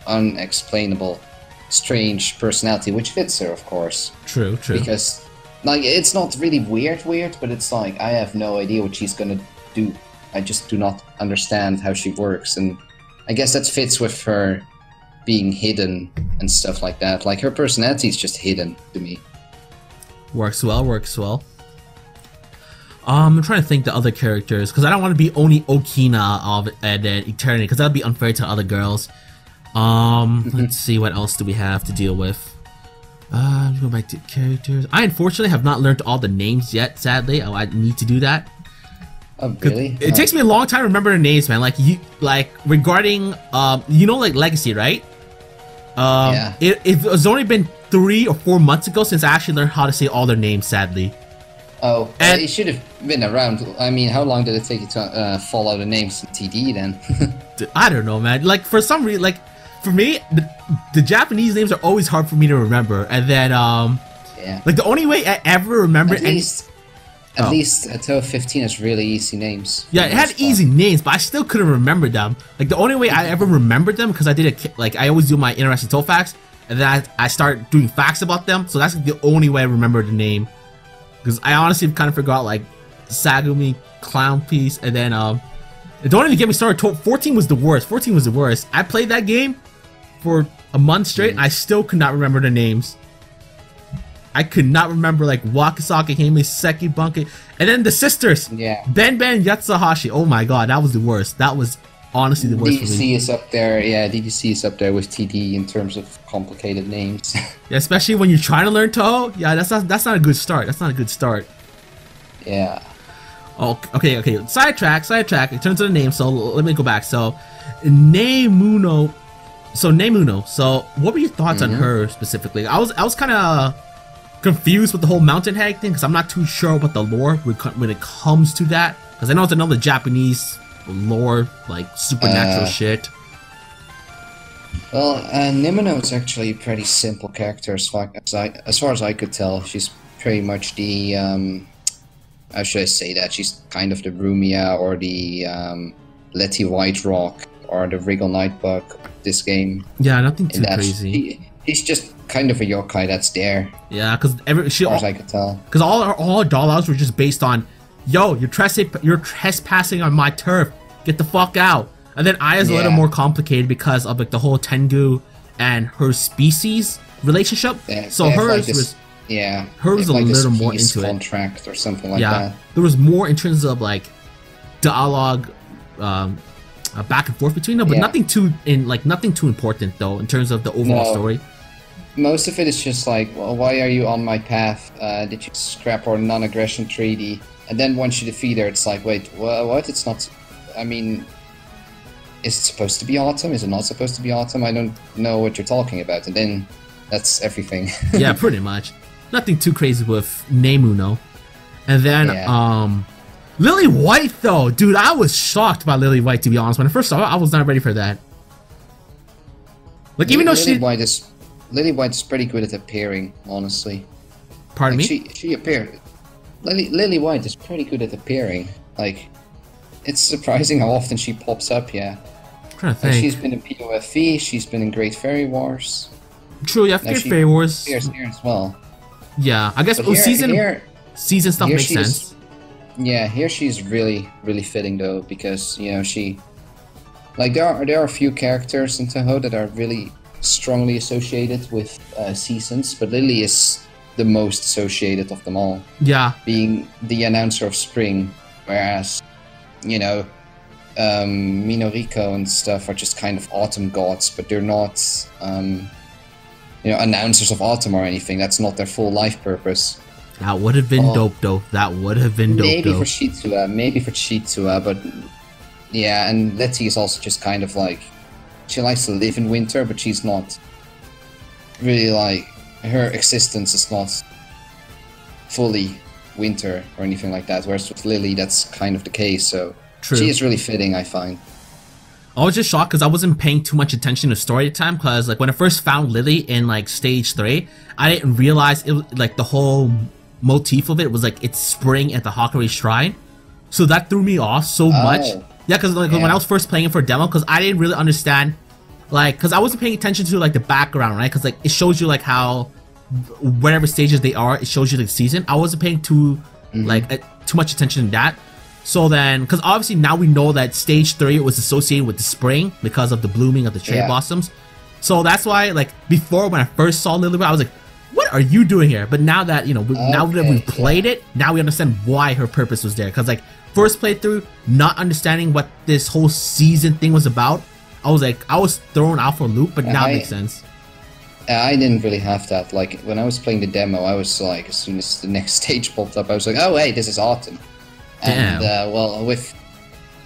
unexplainable, strange personality, which fits her, of course. True. Because, like, it's not really weird, but it's like, I have no idea what she's gonna do. I just do not understand how she works, and I guess that fits with her being hidden and stuff like that. Like, her personality is just hidden to me. Works well. I'm trying to think the other characters, because I don't want to be only Okina of and then Eternity, because that would be unfair to other girls. Let's see, what else do we have to deal with? Go back to characters. I unfortunately have not learned all the names yet, sadly. I need to do that. Oh, really? It takes me a long time to remember the names, man. Regarding, like Legacy, right? Yeah. It's only been 3 or 4 months ago since I actually learned how to say all their names, sadly. Oh, And- it should have been around. I mean, how long did it take you to follow the names in TD then? I don't know, man. Like for some reason, like for me, the Japanese names are always hard for me to remember. And then Yeah. like the only way I ever remembered At least Touhou 15 has really easy names. yeah, it had easy names, but I still couldn't remember them. Like the only way I ever remembered them, because I did I always do my interesting Touhou facts, and then I start doing facts about them. So that's the only way I remember the name. Because I honestly kind of forgot like Sagumi, Clown Piece, and then don't even get me started. 14 was the worst. 14 was the worst. I played that game for a month straight, and I still could not remember the names. I could not remember like Wakasaki, Hime, Seki, Bunke, and then the sisters. Yeah. Ben, Yatsuhashi. Oh my god, that was the worst. That was honestly the worst for me. DDC is up there. Yeah, DDC is up there with TD in terms of complicated names. Yeah, especially when you're trying to learn Touhou. Yeah, that's not a good start. That's not a good start. Yeah. Oh, okay. Sidetrack. In terms of the name, so let me go back. So, Nemuno. So, what were your thoughts on her specifically? I was kind of confused with the whole mountain hag thing because I'm not too sure what the lore when it comes to that. Because I know it's another Japanese lore, like supernatural shit. Well, Nimino is actually a pretty simple character as far as I could tell. She's pretty much the how should I say that? She's kind of the Rumia or the Letty White Rock or the Wriggle Nightbug of this game. Yeah, nothing too crazy. He's just kind of a yokai that's there. Yeah, because as far as I could tell. Because all our doll-outs were just based on, yo, you're trespassing on my turf. Get the fuck out. And then Aya's a little more complicated because of like the whole Tengu and her species relationship. Yeah, so hers like was hers was a little more into contract or something like that. There was more in terms of like dialogue, back and forth between them, but nothing too important though in terms of the overall story. Most of it is just like, well, why are you on my path? Did you scrap our non-aggression treaty? And then once you defeat her, it's like, wait, what? It's not. I mean, is it supposed to be autumn? Is it not supposed to be autumn? I don't know what you're talking about. And then that's everything. Yeah, pretty much. Nothing too crazy with Nemuno. And then, Lily White, though. Dude, I was shocked by Lily White, to be honest. When I first saw her, I was not ready for that. Like, even though Lily White is pretty good at appearing, honestly. Pardon me? She appeared. Lily White is pretty good at appearing. Like, it's surprising how often she pops up, yeah. I'm trying to think. Like, she's been in POFE, she's been in Great Fairy Wars. True, yeah, Great Fairy Wars. Here as well. Yeah, I guess season stuff makes sense. Yeah, here she's really, really fitting though, because, you know, she... Like, there are a few characters in Touhou that are really strongly associated with seasons, but Lily is the most associated of them all. Yeah. Being the announcer of spring, whereas, you know, Minoriko and stuff are just kind of autumn gods, but they're not, you know, announcers of autumn or anything. That's not their full life purpose. That would have been dope, though. That would have been dope, maybe for Chitsua, but yeah, and Letty is also just kind of like, she likes to live in winter, but she's not really like, her existence is not fully winter or anything like that, whereas with Lily, that's kind of the case, so True. She is really fitting, I find. I was just shocked because I wasn't paying too much attention to story at the time, because like when I first found Lily in like stage 3, I didn't realize it was like the whole motif of it was like it's spring at the Hakurei Shrine, so that threw me off so much. Yeah, because like when I was first playing it for a demo, because I didn't really understand, like, because I wasn't paying attention to like the background, right? Because like it shows you like how whatever stages they are, it shows you the season. I wasn't paying too much attention to that. So then, because obviously now we know that stage 3 was associated with the spring because of the blooming of the cherry blossoms. So that's why, like, before when I first saw Lily, I was like, what are you doing here? But now that, you know, now that we've played it, now we understand why her purpose was there. Because, like, first playthrough, not understanding what this whole season thing was about, I was like, I was thrown out for a loop, but now it makes sense. I didn't really have that. Like, when I was playing the demo, I was like, as soon as the next stage popped up, I was like, oh, hey, this is autumn. And, well, with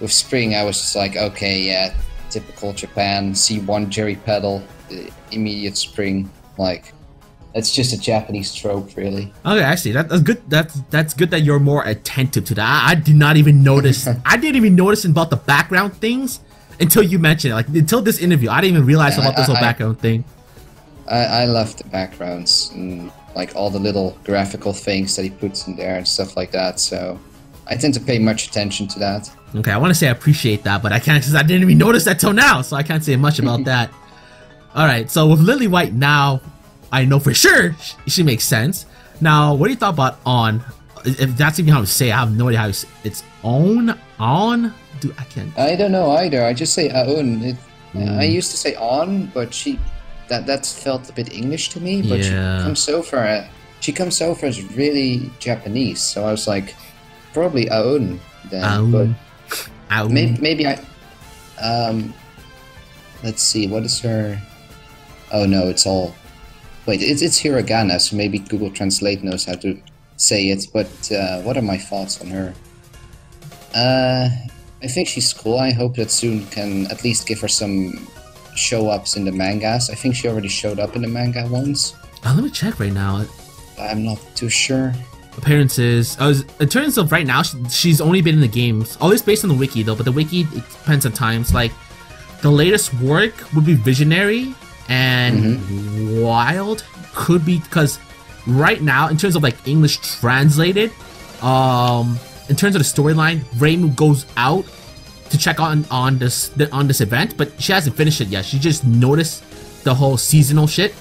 spring, I was just like, okay, yeah, typical Japan, see one jerry pedal, immediate spring, like, That's just a Japanese trope, really. Okay, I see. That's good. That's good that you're more attentive to that. I did not even notice. I didn't even notice about the background things until you mentioned it. Like until this interview, I didn't even realize about this whole background thing. I love the backgrounds and like all the little graphical things that he puts in there and stuff like that. So I tend to pay much attention to that. Okay, I want to say I appreciate that, but I can't because I didn't even notice that till now, so I can't say much about that. All right, so with Lily White now, I know for sure she makes sense. Now, what do you thought about On? If that's even how to say it, I have no idea how it's On. Dude, I can't. I don't know either. I just say Aun. I used to say On, but that felt a bit English to me. But she comes over as really Japanese. So I was like, probably Aun then. But maybe I. Let's see. What is her? Oh no, it's all. Wait, it's hiragana, so maybe Google Translate knows how to say it, but what are my thoughts on her? I think she's cool. I hope that soon can at least give her some show-ups in the mangas. I think she already showed up in the manga once. Let me check right now. I'm not too sure. Appearances. In terms of right now, she's only been in the games. All this based on the wiki though, but the wiki, it depends on times. Like, the latest work would be Visionary, and Wild could be, because right now in terms of like English translated, in terms of the storyline, Reimu goes out to check on this event, but she hasn't finished it yet. She just noticed the whole seasonal shit,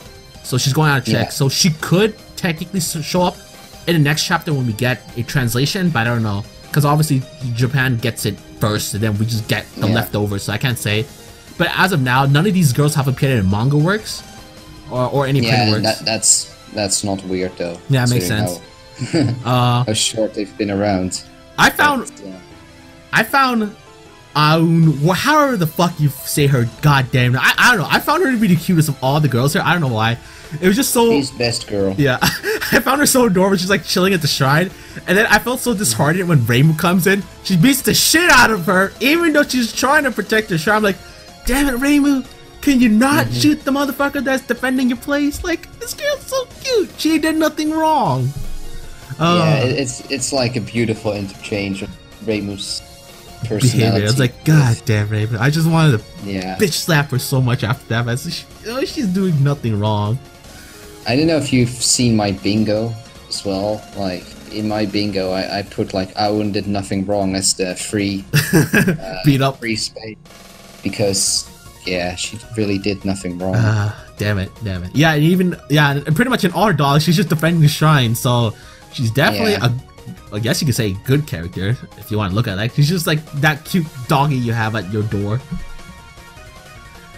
so she's going out to check. So she could technically show up in the next chapter when we get a translation, but I don't know, because obviously Japan gets it first and then we just get the leftovers, so I can't say. But as of now, none of these girls have appeared in manga works or any print works. That's not weird though. Yeah, it makes sense. How short they've been around. I found however the fuck you say her goddamn. I don't know. I found her to be the cutest of all the girls here. I don't know why. It was just so. She's best girl. Yeah, I found her so adorable. She's like chilling at the shrine, and then I felt so disheartened when Reimu comes in. She beats the shit out of her, even though she's trying to protect her shrine. I'm like, damn it, Reimu, can you not shoot the motherfucker that's defending your place? Like, this girl's so cute. She did nothing wrong. Yeah, it's like a beautiful interchange of Reimu's personality. Behavior. I was like, god damn, Reimu. I just wanted to bitch slap her so much after that. But she's doing nothing wrong. I don't know if you've seen my bingo as well. Like, in my bingo, I put like Aun did nothing wrong as the free beat up free space, because she really did nothing wrong. Damn it. Yeah, and pretty much in all dogs, she's just defending the shrine, so she's definitely I guess you could say good character if you want to look at it. Like, she's just like that cute doggy you have at your door.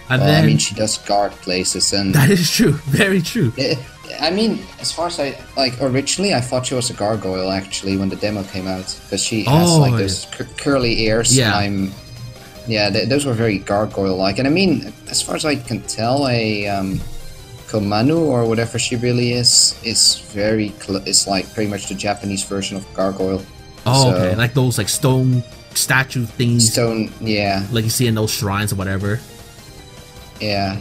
And then, I mean, she does guard places, and that is true, very true. I mean, as far as originally I thought she was a gargoyle actually when the demo came out, because she has like those curly ears. Yeah. Those were very gargoyle-like, and I mean, as far as I can tell, Komanu or whatever she really is it's like pretty much the Japanese version of gargoyle. Okay, like those like stone statue things. Like you see in those shrines or whatever. Yeah.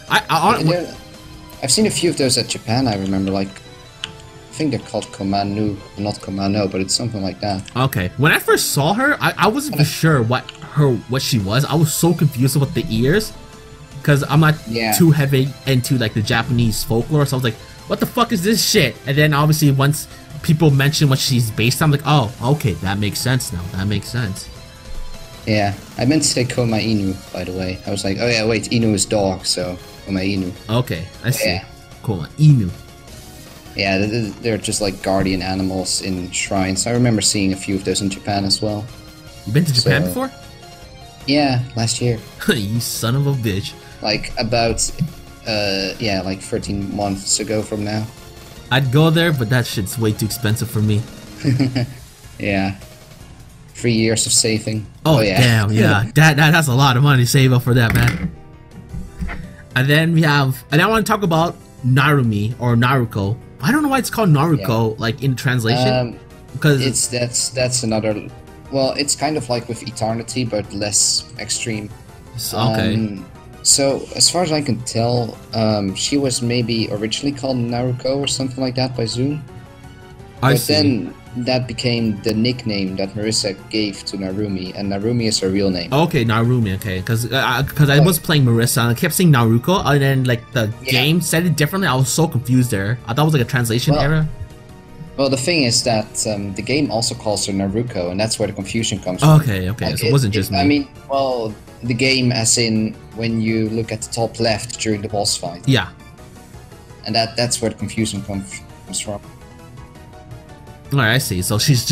I've seen a few of those at Japan, I remember, like, I think they're called Komanu, not Komano, but it's something like that. Okay. When I first saw her, I wasn't for sure what she was. I was so confused about the ears, because I'm not too heavy into like the Japanese folklore, so I was like, what the fuck is this shit? And then obviously once people mention what she's based on, I'm like, oh, okay, that makes sense now. That makes sense. Yeah, I meant to say Koma Inu, by the way. I was like, oh yeah, wait, Inu is dog, so Koma Inu. Okay, I see. Yeah. Koma Inu. Yeah, they're just like guardian animals in shrines. I remember seeing a few of those in Japan as well. You been to Japan before? Yeah, last year. You son of a bitch. Like about, like 13 months ago from now. I'd go there, but that shit's way too expensive for me. Yeah. 3 years of saving. Oh yeah. Damn, yeah. That's a lot of money to save up for that, man. And then I want to talk about Narumi or Naruko. I don't know why it's called Naruko, like in translation. Because that's another. Well, it's kind of like with Eternity, but less extreme. Okay. So, as far as I can tell, she was maybe originally called Naruko or something like that by Zoom. I But see. then that became the nickname that Marissa gave to Narumi, and Narumi is her real name. Okay, Narumi. Okay, because I was playing Marissa and I kept saying Naruko, and then like the game said it differently. I was so confused there. I thought it was like a translation error. Well, the thing is that the game also calls her Naruko, and that's where the confusion comes from. Okay, Like, so it wasn't just me. I mean, well, the game, as in when you look at the top left during the boss fight. Yeah. And that's where the confusion comes from. Alright, I see. So she's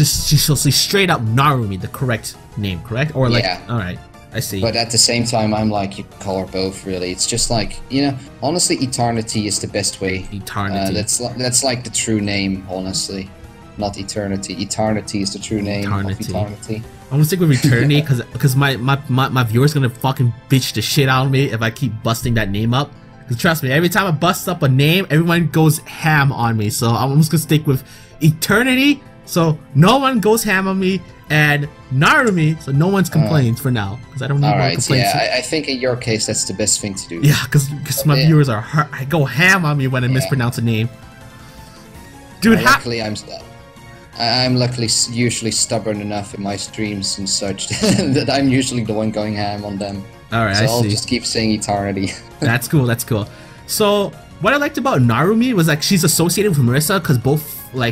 straight up Narumi, the correct name, correct? Or like, alright, I see. But at the same time, I'm like, you can call her both, really. It's just like, you know, honestly, Eternity is the best way. Eternity. That's like the true name, honestly. Not Eternity. Eternity is the true name of Eternity. I'm gonna stick with Eternity because my viewers gonna fucking bitch the shit out of me if I keep busting that name up. Because trust me, every time I bust up a name, everyone goes ham on me. So I'm just gonna stick with Eternity, so no one goes ham on me, and Narumi, so no one's complains for now, because I don't need more complaints. Yeah, I think in your case that's the best thing to do. Yeah, because my viewers are I go ham on me when I mispronounce a name. Dude, luckily I'm luckily usually stubborn enough in my streams and such that I'm usually the one going ham on them. Alright, so I'll see. just keep saying Eternity. That's cool. So what I liked about Narumi was like she's associated with Marissa because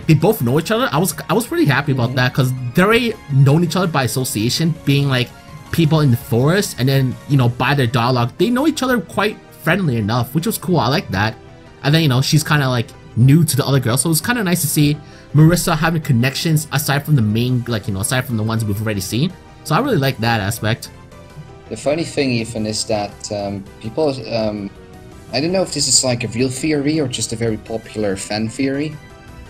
they both know each other. I was pretty happy about that because they're already known each other by association, being like people in the forest, and then by their dialogue they know each other quite friendly enough, which was cool. I like that. And then she's kind of like new to the other girls, so it was kind of nice to see Marissa having connections aside from the main, aside from the ones we've already seen. So I really like that aspect. The funny thing even is that people, I don't know if this is like a real theory or just a very popular fan theory,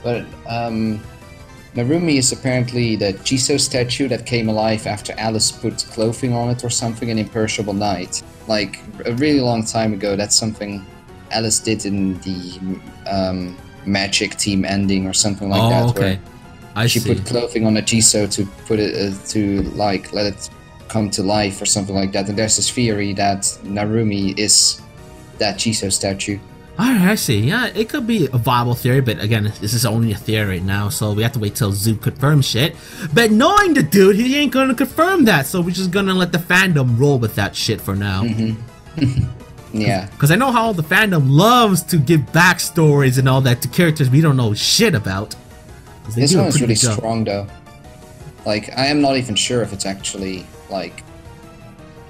but Narumi is apparently the Jiso statue that came alive after Alice put clothing on it or something in Imperishable Night. Like a really long time ago, that's something Alice did in the Magic team ending or something like that. Okay. Where she put clothing on a Jiso to put it to like let it come to life or something like that. And there's this theory that Narumi is that Jiso statue. Alright, I see. Yeah, it could be a viable theory, but again, this is only a theory right now, so we have to wait till Zoom confirms shit. But knowing the dude, he ain't gonna confirm that, so we're just gonna let the fandom roll with that shit for now. Yeah. Because I know how the fandom loves to give backstories and all that to characters we don't know shit about. This one is really strong, though. Like, I am not even sure if it's actually, like,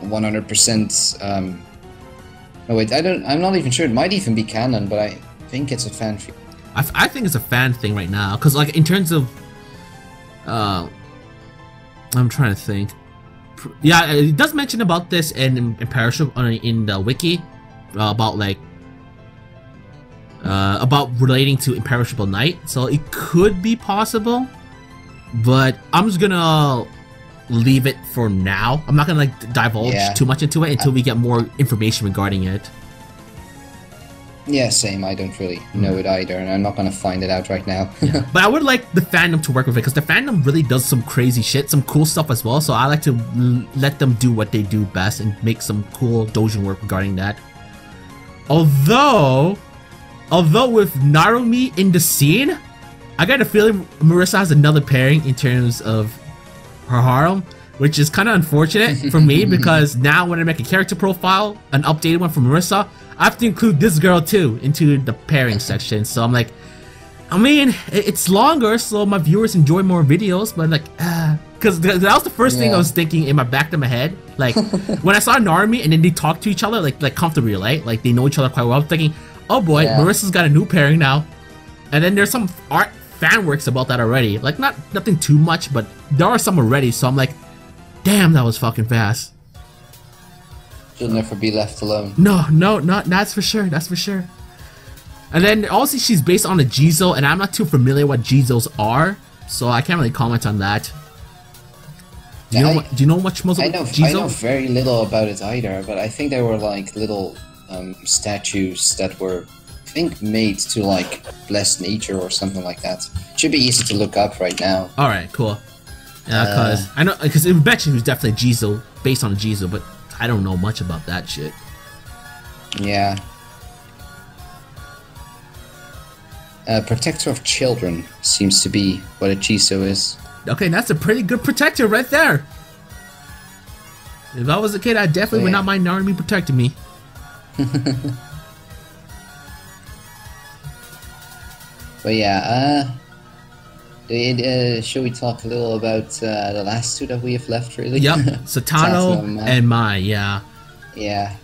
100%, no, wait, I'm not even sure. It might even be canon, but I think it's a fan theory. I think it's a fan thing right now, because, like, in terms of, I'm trying to think. Yeah, it does mention about this in the wiki, about, like, about relating to Imperishable Night, so it could be possible, but I'm just gonna leave it for now. I'm not gonna like divulge too much into it until we get more information regarding it. Yeah, same. I don't really know it either, and I'm not gonna find it out right now. But I would like the fandom to work with it, because the fandom really does some crazy shit, some cool stuff as well, so I like to let them do what they do best and make some cool doujin work regarding that. Although with Narumi in the scene, I got a feeling Marissa has another pairing in terms of her harem, which is kind of unfortunate for me, because now when I make a character profile, an updated one from Marissa, I have to include this girl too into the pairing section. So I'm like, I mean, it's longer, so my viewers enjoy more videos, but like, because that was the first thing I was thinking in my back of my head. Like, when I saw Narumi and then they talk to each other, like comfortably, right? Like, they know each other quite well. I'm thinking, oh boy, Marissa's got a new pairing now. And then there's some fan works about that already. Like, nothing too much, but there are some already, so I'm like, damn, that was fucking fast. She'll never be left alone. No, that's for sure, that's for sure. And then also she's based on a Jizo, and I'm not too familiar what Jizos are, so I can't really comment on that. Do you know much about Jizo? I know very little about it either, but I think they were like little statues that were, I think, made to like bless nature or something like that. Should be easy to look up right now. All right, cool. Yeah, because I know, because it mentioned it was definitely Jizo, based on a Jizo, but I don't know much about that shit. Yeah. Protector of children seems to be what a Chiso is. Okay, that's a pretty good protector right there. If I was a kid, I definitely would not mind Yarormyr protecting me. But yeah, should we talk a little about the last two that we have left, really? Yep, Satano and Mai, yeah. Yeah.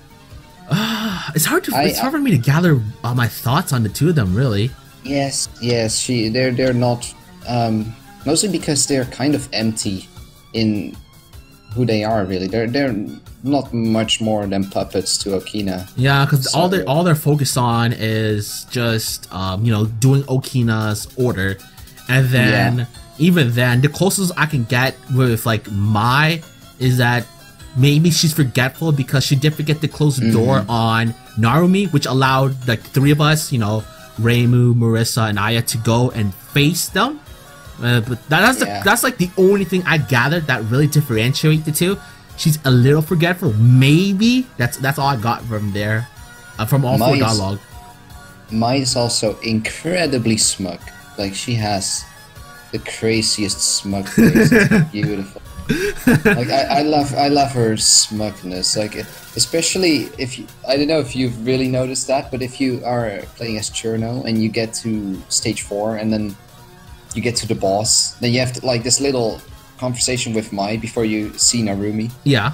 It's hard for me to gather my thoughts on the two of them, really. Yes, they're not, mostly because they're kind of empty in who they are, really. They're not much more than puppets to Okina. Yeah, because all they're focused on is just you know, doing Okina's order, and then even then, the closest I can get with like Mai is that maybe she's forgetful because she did forget to close the door on Narumi, which allowed like three of us, you know, Reimu, Marissa, and Aya to go and face them. But that's like the only thing I gathered that really differentiate the two. She's a little forgetful. Maybe that's all I got from there, from all four dialogue. Mai is also incredibly smug. Like, she has the craziest smug face. It's beautiful. Like, I love her smugness. Like, especially if you, I don't know if you've really noticed that, but if you are playing as Cherno and you get to stage 4 and then you get to the boss, then you have to, like, this little conversation with Mai before you see Narumi. Yeah.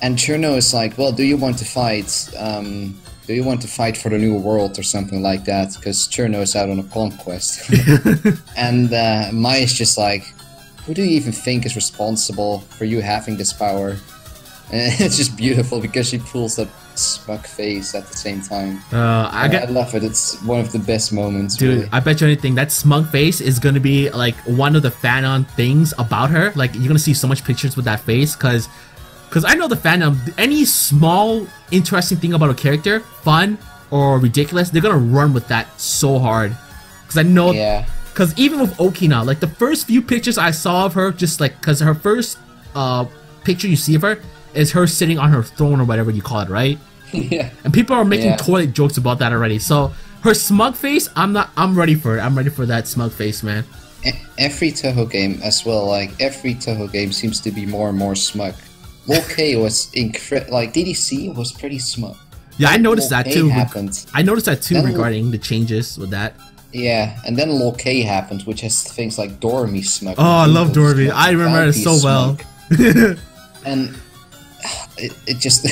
And Cherno is like, well, do you want to fight? Do you want to fight for the new world or something like that? Because Cherno is out on a conquest. And Mai is just like, who do you even think is responsible for you having this power? And it's just beautiful because she pulls that smug face at the same time. I love it. It's one of the best moments. Dude, really. I bet you anything that smug face is gonna be like one of the fan-on things about her. Like, you're gonna see so much pictures with that face, because I know the fandom, any small interesting thing about a character, fun or ridiculous, they're gonna run with that so hard. Because I know, because even with Okina, like the first few pictures I saw of her, just like, because her first picture you see of her is her sitting on her throne or whatever you call it, right? Yeah. And people are making toilet jokes about that already. So her smug face, I'm ready for it. I'm ready for that smug face, man. Every Touhou game as well, like every Touhou game seems to be more and more smug. Lol K was incredible. Like, DDC was pretty smug. Yeah, I noticed that too. I noticed that too then regarding the changes with that. Yeah, and then Lol K happened, which has things like Dormy smug. Oh, I love Dormy. I remember it so well. And it just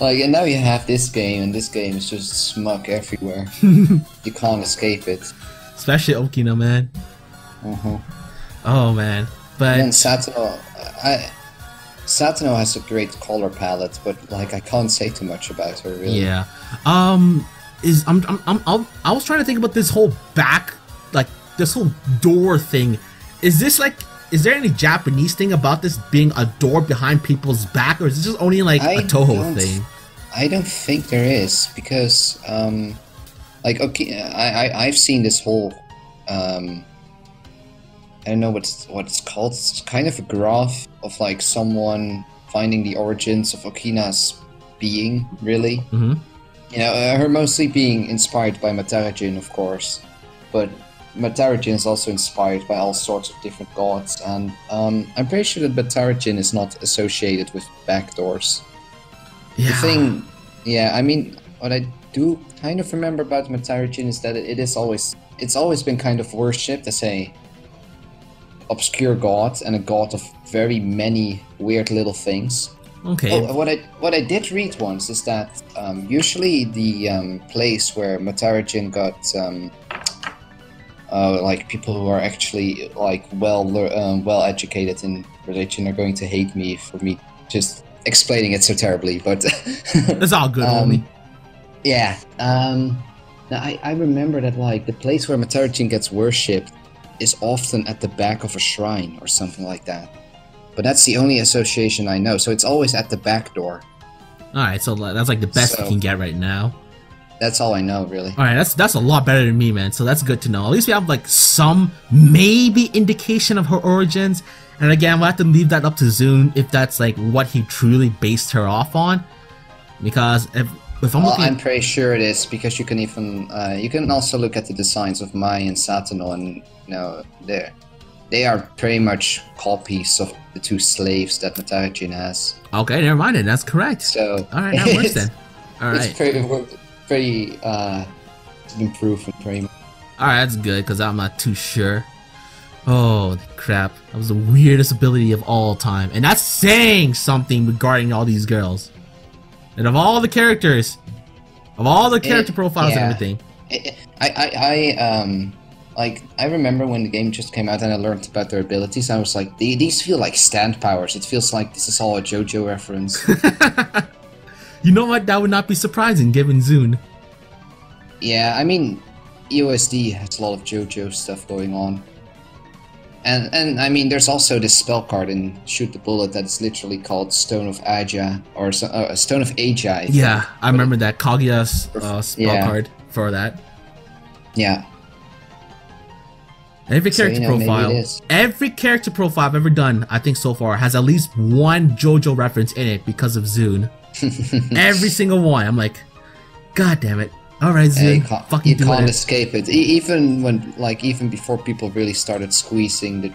like, and now you have this game, and this game is just smug everywhere. You can't escape it. Especially Okina, man. Oh man, but and then Satano has a great color palette, but like, I can't say too much about her, really. Yeah. I was trying to think about this whole this whole door thing. Is there any Japanese thing about this being a door behind people's back, or is it just only like a Touhou thing? I don't think there is, because like, okay, I've seen this whole I don't know what it's called. It's kind of a graph of like someone finding the origins of Okina's being, really. You know, her mostly being inspired by Matarajin, of course, but Matarajin is also inspired by all sorts of different gods, and I'm pretty sure that Matarajin is not associated with backdoors. Yeah. The thing, I mean, what I do kind of remember about Matarajin is that it's always been kind of worshipped as a obscure god and a god of very many weird little things. Okay. Oh, what I did read once is that usually the place where Matarajin got like people who are actually like well educated in religion are going to hate me for me just explaining it so terribly, but it's all good, homie. Yeah. Now I remember that like the place where Matarajin gets worshipped is often at the back of a shrine or something like that. But that's the only association I know, so it's always at the back door. Alright, so that's like the best you can get right now. That's all I know, really. Alright, that's a lot better than me, man, so that's good to know. At least we have like some maybe indication of her origins. And again, we'll have to leave that up to Zune if that's like what he truly based her off on. Because If I'm Well, looking, I'm pretty sure it is because you can even you can also look at the designs of Mai and Satano, and they are pretty much copies of the two slaves that Matarjin has. okay, never mind then. That's correct. So all right, that works then. All right, it's pretty improvement, pretty much. all right, that's good because I'm not too sure. Oh crap! That was the weirdest ability of all time, and that's saying something regarding all these girls. And of all the characters, of all the character profiles and everything. I remember when the game just came out and I learned about their abilities, I was like, these feel like stand powers. It feels like this is all a JoJo reference. You know what? That would not be surprising given Zune. Yeah, I mean, EOSD has a lot of JoJo stuff going on. And I mean, there's also this spell card in Shoot the Bullet that is literally called Stone of Aja, or Stone of Aja. Yeah, I remember that Kaguya's spell card for that. Yeah. Every character profile I've ever done, I think so far, has at least one JoJo reference in it because of Zune. Every single one. I'm like, God damn it. Alright, Zune, you can't escape it. Even before people really started squeezing the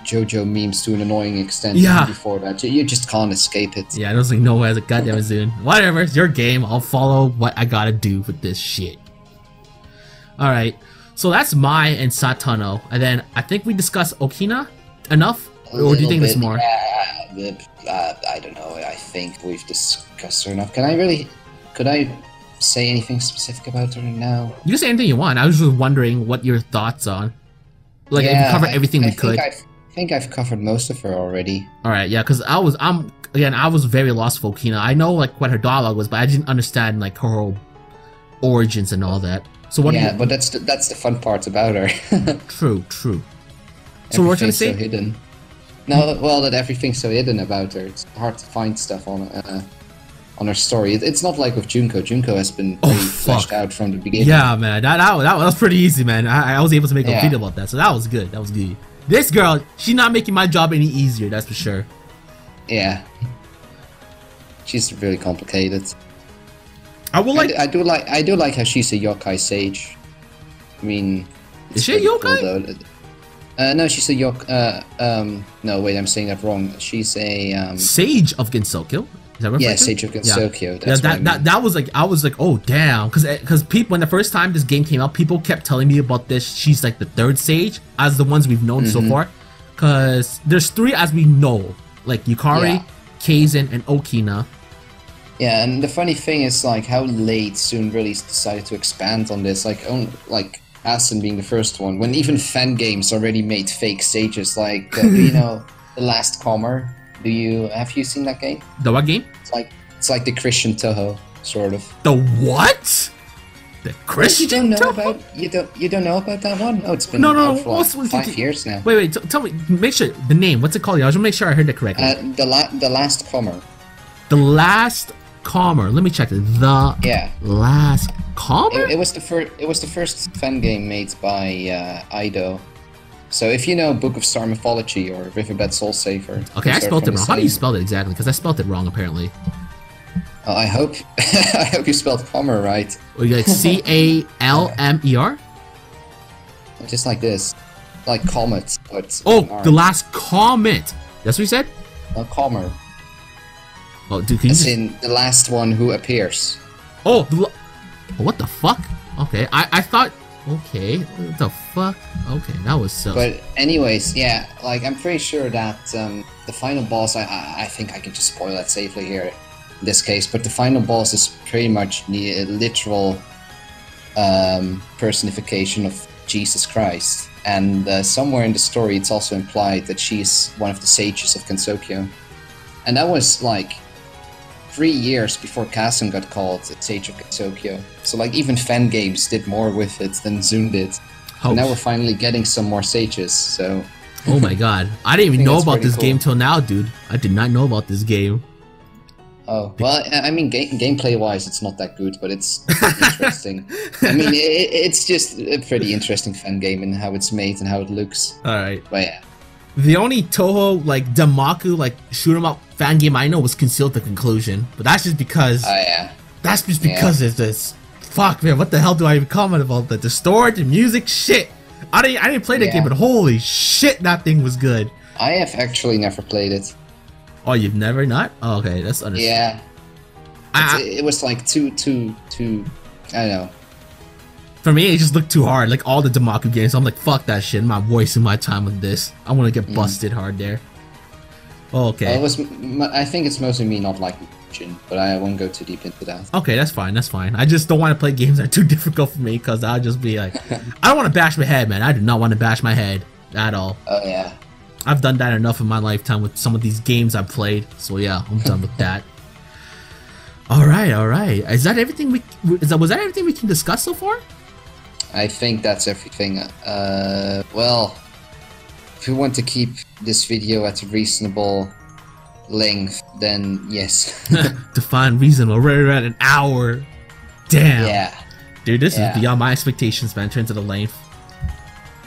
JoJo memes to an annoying extent. Yeah. Before that, you just can't escape it. Yeah, I don't think no way as a goddamn Zune. Whatever, it's your game. I'll follow what I gotta do with this shit. Alright, so that's Mai and Satano. And then I think we discussed Okina enough? Or do you think there's more? I don't know. I think we've discussed her enough. Could I say anything specific about her now? You can say anything you want. I was just wondering what your thoughts on. Like, if we covered everything we could. I think I've covered most of her already. Alright, yeah, because I was very lost for Okina. I know like what her dialogue was, but I didn't understand like her whole origins and all that. So what? Yeah, but that's the fun part about her. True. So what are you saying? So hidden. No, well, that everything's so hidden about her. It's hard to find stuff on her story. It's not like with Junko. Junko has been pretty fleshed out from the beginning. Yeah, man, that was pretty easy, man. I was able to make a video about that, so that was good. That was good. This girl, she's not making my job any easier. That's for sure. Yeah, she's really complicated. I do like how she's a yokai sage. I mean, is she a yokai? Cool, no, she's a yokai. No, wait, I'm saying that wrong. She's a sage of Gensokyo. Is that right? Yeah, Sage of Gensokyo. Yeah, that was like, I was like, oh damn, because people, when the first time this game came out, people kept telling me about this. She's like the third sage as the ones we've known so far, because there's three as we know, like Yukari, Kaizen, and Okina. Yeah, and the funny thing is like how late Soon really decided to expand on this, like Asen being the first one, when even fan games already made fake sages. Like, do you know The Last Comer? Have you seen that game? The what game? It's like the Christian Touhou, sort of. The what? The Christian Touhou? You don't know about that one? Oh, it's been out for like 5 years now. Wait, tell me, make sure the name. What's it called? I just want to make sure I heard it correctly. The Last Comer. The Last Comer. Let me check it. Last Comer. It was the first fan game made by Ido. So if you know Book of Star Mythology or Riverbed Soul Saver... Okay, I spelled it wrong. How do you spell it exactly? Because I spelled it wrong, apparently. I hope you spelled Comer right. Well, you like C-A-L-M-E-R? Just like this. Like Comet, but... Oh, The Last Comet! That's what you said? Comer. Oh, dude, can you As in the last one who appears. Oh, what the fuck? Okay, I thought... Okay, what the fuck? Okay, that was so... But anyways, yeah, like, I'm pretty sure that the final boss, I think I can just spoil that safely here in this case, but the final boss is pretty much the literal personification of Jesus Christ. And somewhere in the story it's also implied that she's one of the sages of Gensokyo. And that was like 3 years before Kasen got called Sage of Gensokyo. So like even fan games did more with it than Zune did. And now we're finally getting some more sages, so... Oh my god. I didn't even know about this game till now, dude. I did not know about this game. Oh, well, I mean, gameplay-wise, it's not that good, but it's interesting. I mean, it's just a pretty interesting fan game in how it's made and how it looks. Alright. But yeah. The only Touhou, like, Damaku, like, shoot 'em up fan game I know was Concealed the Conclusion. But that's just because... Oh, yeah. That's just because it's this. Fuck, man, what the hell do I even comment about that? The story, the music, shit. I didn't play that game, but holy shit, that thing was good. I have actually never played it. Oh, you've never not? Oh, okay, that's understandable. Yeah. It was like too. I don't know. For me, it just looked too hard. Like all the Damaku games, I'm like, fuck that shit. I'm not wasting my time with this. I want to get busted hard there. Oh, okay. I think it's mostly me not liking Jin, but I won't go too deep into that. Okay, that's fine. That's fine. I just don't want to play games that are too difficult for me because I'll just be like, I don't want to bash my head, man. I do not want to bash my head at all. Oh yeah. I've done that enough in my lifetime with some of these games I've played. So yeah, I'm done with that. All right. Is that everything was that everything we can discuss so far? I think that's everything. Well, if you want to keep this video at a reasonable length, then yes. Define reasonable. We're at an hour. Damn. Yeah. Dude, this is beyond my expectations, man, in terms of the length.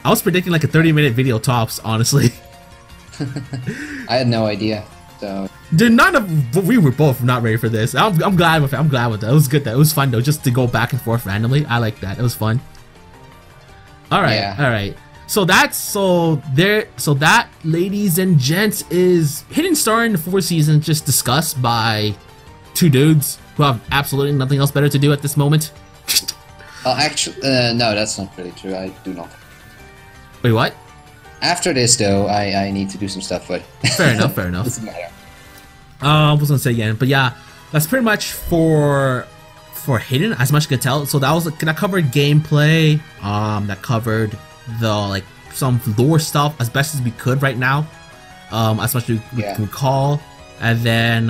I was predicting like a 30-minute video tops, honestly. I had no idea. So. Dude, we were both not ready for this. I'm glad with it. I'm glad with that. It was good though. It was fun though, just to go back and forth randomly. I like that. It was fun. All right. So that, ladies and gents, is Hidden Star in the 4th season, just discussed by two dudes who have absolutely nothing else better to do at this moment. Actually, no, that's not really true. I do not. Wait, what? After this, though, I need to do some stuff, but... Fair enough. Doesn't matter. I was gonna say again, but yeah, that's pretty much for Hidden, as much as I could tell. So that covered gameplay, that covered the some lore stuff as best as we could right now, as much as we can recall, and then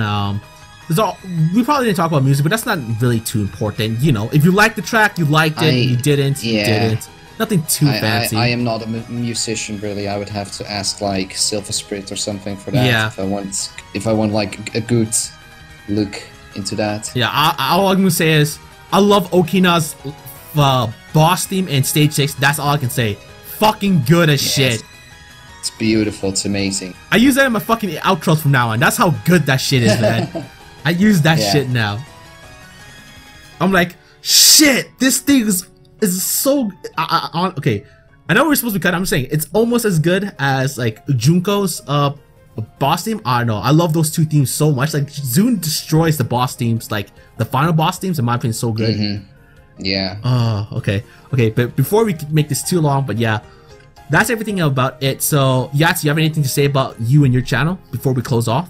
we probably didn't talk about music, but that's not really too important. You know, if you liked the track, you liked it. You didn't, you didn't. Nothing too fancy. I am not a musician, really. I would have to ask like Silver Spirit or something for that. Yeah. If I want like a good look into that. Yeah. All I'm gonna say is I love Okina's boss theme and stage 6. That's all I can say. Fucking good as shit. It's beautiful. It's amazing. I use that in my fucking outros from now on. That's how good that shit is, man. I use that shit now. I'm like, shit. This thing is so okay. I know we're supposed to be cut. I'm saying it's almost as good as like Junko's boss theme. I don't know. I love those two themes so much. Like Zune destroys the boss themes. Like the final boss themes, in my opinion, so good. Yeah. Oh, okay. But before we make this too long, but yeah, that's everything about it. So Yats, you have anything to say about you and your channel before we close off?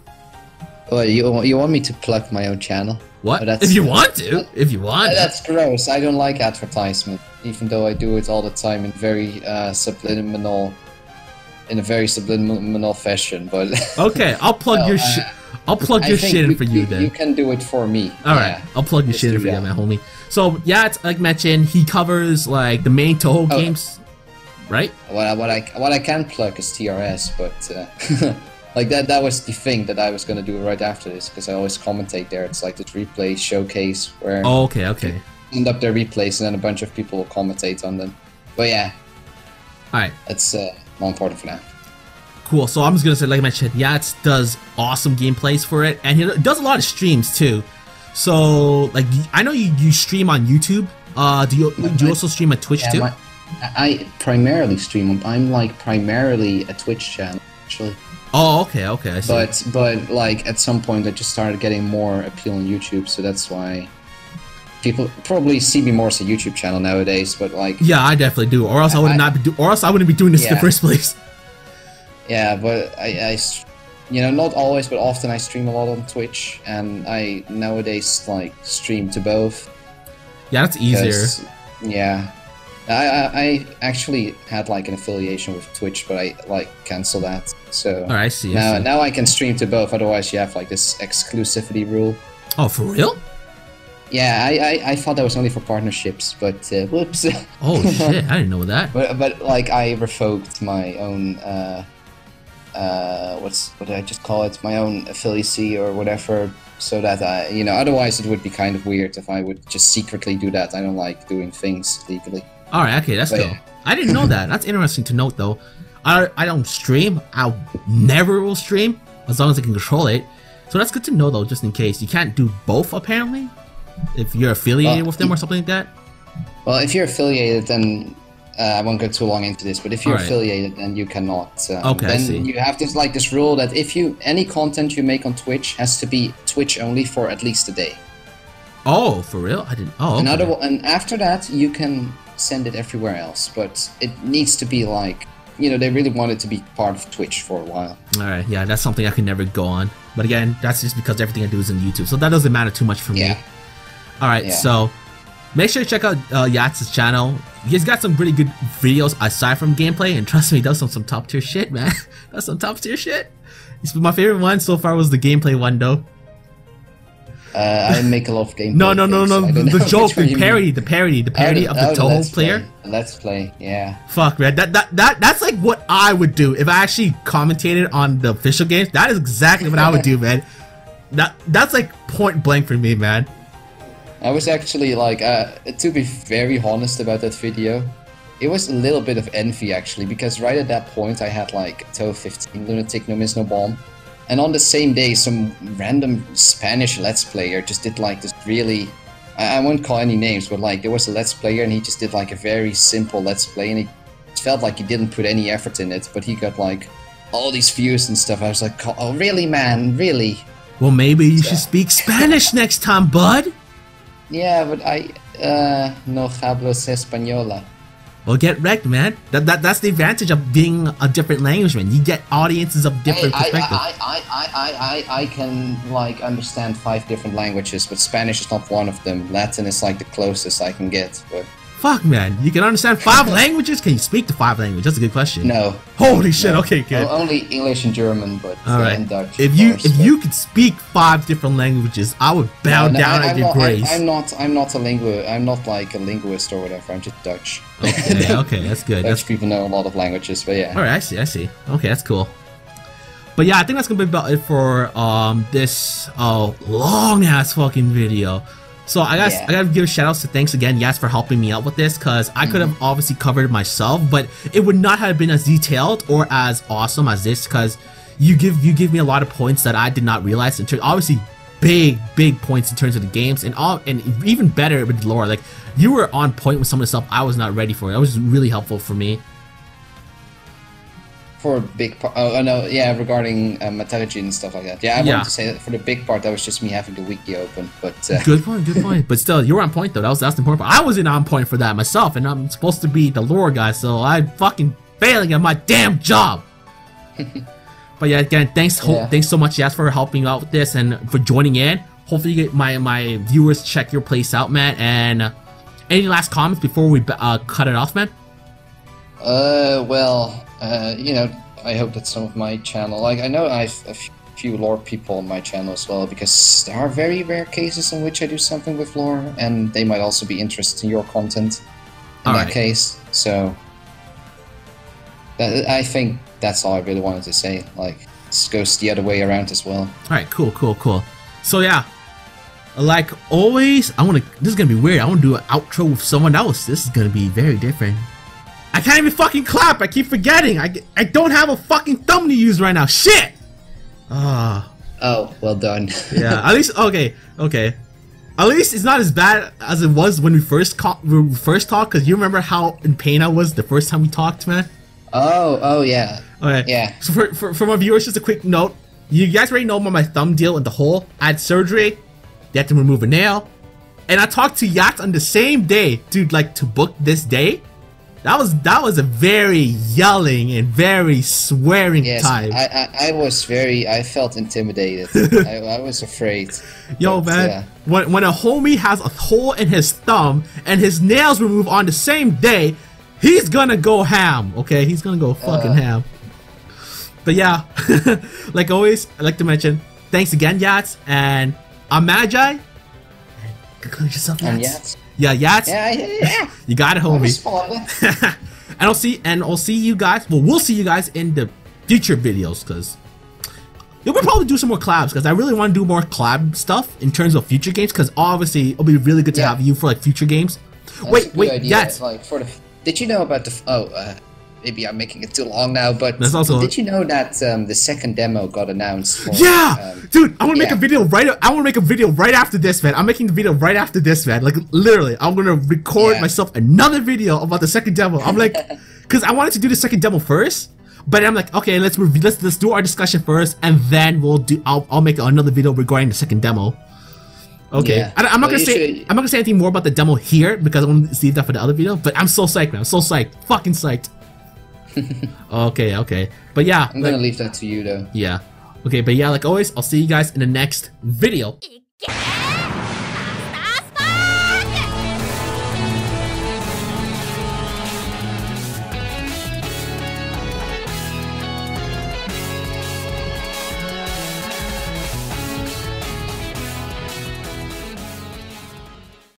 Well, you want me to plug my own channel? What? If you want to. If you want. That's gross. I don't like advertisement, even though I do it all the time in very subliminal fashion. But okay, I'll plug your shit. I'll plug your shit in for you then. You can do it for me. All right, I'll plug your shit in for you, man, homie. So yeah, it's like mentioned, he covers like the main Touhou games, right? What I can plug is TRS, but. Like that was the thing that I was gonna do right after this, because I always commentate there. It's like this replay showcase where okay. End up their replays and then a bunch of people will commentate on them. But yeah. Alright. That's more important for now. Cool. So I'm just gonna say, like I mentioned, Yats does awesome gameplays for it, and he does a lot of streams too. So like I know you stream on YouTube. Do you also stream on Twitch too? I primarily stream. I'm like primarily a Twitch channel actually. Oh, okay, I see. But like at some point I just started getting more appeal on YouTube, so that's why people probably see me more as a YouTube channel nowadays. But like, yeah, I definitely do, or else I wouldn't be doing this in the first place. Yeah, but I you know, not always, but often I stream a lot on Twitch, and I nowadays like stream to both. Yeah, that's easier. Yeah. I actually had like an affiliation with Twitch, but I like canceled that. So I see. Now I can stream to both. Otherwise, you have like this exclusivity rule. Oh, for real? Yeah, I thought that was only for partnerships, but whoops. Oh shit! I didn't know that. But like I revoked my own what did I just call it? My own affiliacy or whatever. So that otherwise it would be kind of weird if I would just secretly do that. I don't like doing things legally. All right, okay, that's cool. Yeah. I didn't know that. That's interesting to note, though. I don't stream. I never will stream as long as I can control it. So that's good to know, though, just in case. You can't do both, apparently. if you're affiliated with them or something like that? Well, if you're affiliated, then I won't go too long into this. But if you're Alright. affiliated, then you cannot. Okay, I see. Then you have this rule that if any content you make on Twitch has to be Twitch only for at least a day. Oh, for real? I didn't. Oh, okay. And after that, you can send it everywhere else. But it needs to be like, they really want it to be part of Twitch for a while. Alright, yeah, that's something I can never go on. But again, that's just because everything I do is on YouTube, so that doesn't matter too much for me. Alright, so make sure to check out Yats' channel. He's got some really good videos aside from gameplay, and trust me, he does some top tier shit, man. That's some top tier shit. My favorite one so far was the gameplay one, though. I make a lot of gameplay. No. The joke, the parody of the Touhou player. Let's play, yeah. Fuck, man, that's like what I would do if I actually commentated on the official games. That is exactly what I would do, man. That's like point blank for me, man. I was actually like, to be very honest about that video, it was a little bit of envy actually, because right at that point I had like Touhou 15, Lunatic, No Miss, No Bomb. And on the same day, some random Spanish Let's Player just did like this really... I won't call any names, but like there was a Let's Player and he just did like a very simple Let's Play, and it felt like he didn't put any effort in it, but he got like all these views and stuff. I was like, oh really, man, really? Well, maybe you should speak Spanish next time, bud. Yeah, but no hablo española. Well, get wrecked, man. That's the advantage of being a different language, man. You get audiences of different perspectives. I can like understand 5 different languages, but Spanish is not one of them. Latin is like the closest I can get. But fuck, man, you can understand 5 languages? Can you speak the 5 languages? That's a good question. No. Holy shit. No. Okay, good. Only English and German, but and Dutch. If you could speak 5 different languages, I would bow down at your grace. I'm not like a linguist or whatever. I'm just Dutch. Okay, that's good. Dutch people know a lot of languages, but yeah. All right, I see. Okay, that's cool. But yeah, I think that's gonna be about it for this long ass fucking video. So I gotta give a shout out to thanks again, Yas, for helping me out with this, because I could have obviously covered it myself, but it would not have been as detailed or as awesome as this, because you give me a lot of points that I did not realize. Obviously, big points in terms of the games, and even better with lore. Like, you were on point with some of the stuff I was not ready for. That was really helpful for me. For a big part, regarding Magi and stuff like that. Yeah, I wanted to say that for the big part, that was just me having the wiki open. But good point. But still, you were on point though. That's the important part. I wasn't on point for that myself, and I'm supposed to be the lore guy, so I'm fucking failing at my damn job. But yeah, again, thanks so much, Yas, for helping out with this and for joining in. Hopefully, you get my viewers check your place out, man. And any last comments before we cut it off, man? I hope that some of my channel, like I know I have a few lore people on my channel as well, because there are very rare cases in which I do something with lore, and they might also be interested in your content in that case. So I think that's all I really wanted to say. Like, this goes the other way around as well. Alright, cool. So yeah, like always, this is gonna be weird. I want to do an outro with someone else. This is gonna be very different. I can't even fucking clap. I keep forgetting. I don't have a fucking thumb to use right now. Shit. Oh, well done. Yeah. At least okay. At least it's not as bad as it was when we first talked. Because you remember how in pain I was the first time we talked, man. Oh yeah. Okay. Yeah. So for my viewers, just a quick note. You guys already know about my thumb deal in the hole. I had surgery. They had to remove a nail. And I talked to Yats on the same day, dude. Like, to book this day. That was a very yelling and very swearing time. I felt intimidated. I was afraid. Yo, man, when a homie has a hole in his thumb and his nails removed on the same day, he's gonna go ham, okay? He's gonna go fucking ham. But yeah, like always, I'd like to mention, thanks again, Yats, and I'm Magi. Conclude yourself, Yats. Yeah, Yats. Yeah. You got it, homie. And I'll see you guys. Well, we'll see you guys in the future videos, because we'll probably do some more collabs, because I really want to do more collab stuff in terms of future games, because obviously it'll be really good to have you for like future games. Wait, Yats. Like did you know about the maybe I'm making it too long now, but That's also... did you know that the second demo got announced? For, dude, I want to make a video right. I want to make a video right after this, man. I'm making the video right after this, man. Like literally, I'm gonna record myself another video about the second demo. I'm like, because I wanted to do the second demo first, but I'm like, okay, let's do our discussion first, and then I'll make another video regarding the second demo. Okay, yeah. I'm not gonna say anything more about the demo here because I want to save that for the other video. But I'm so psyched, man. I'm so psyched, fucking psyched. Okay, but yeah, I'm gonna leave that to you though. Yeah, okay, but yeah, like always, I'll see you guys in the next video.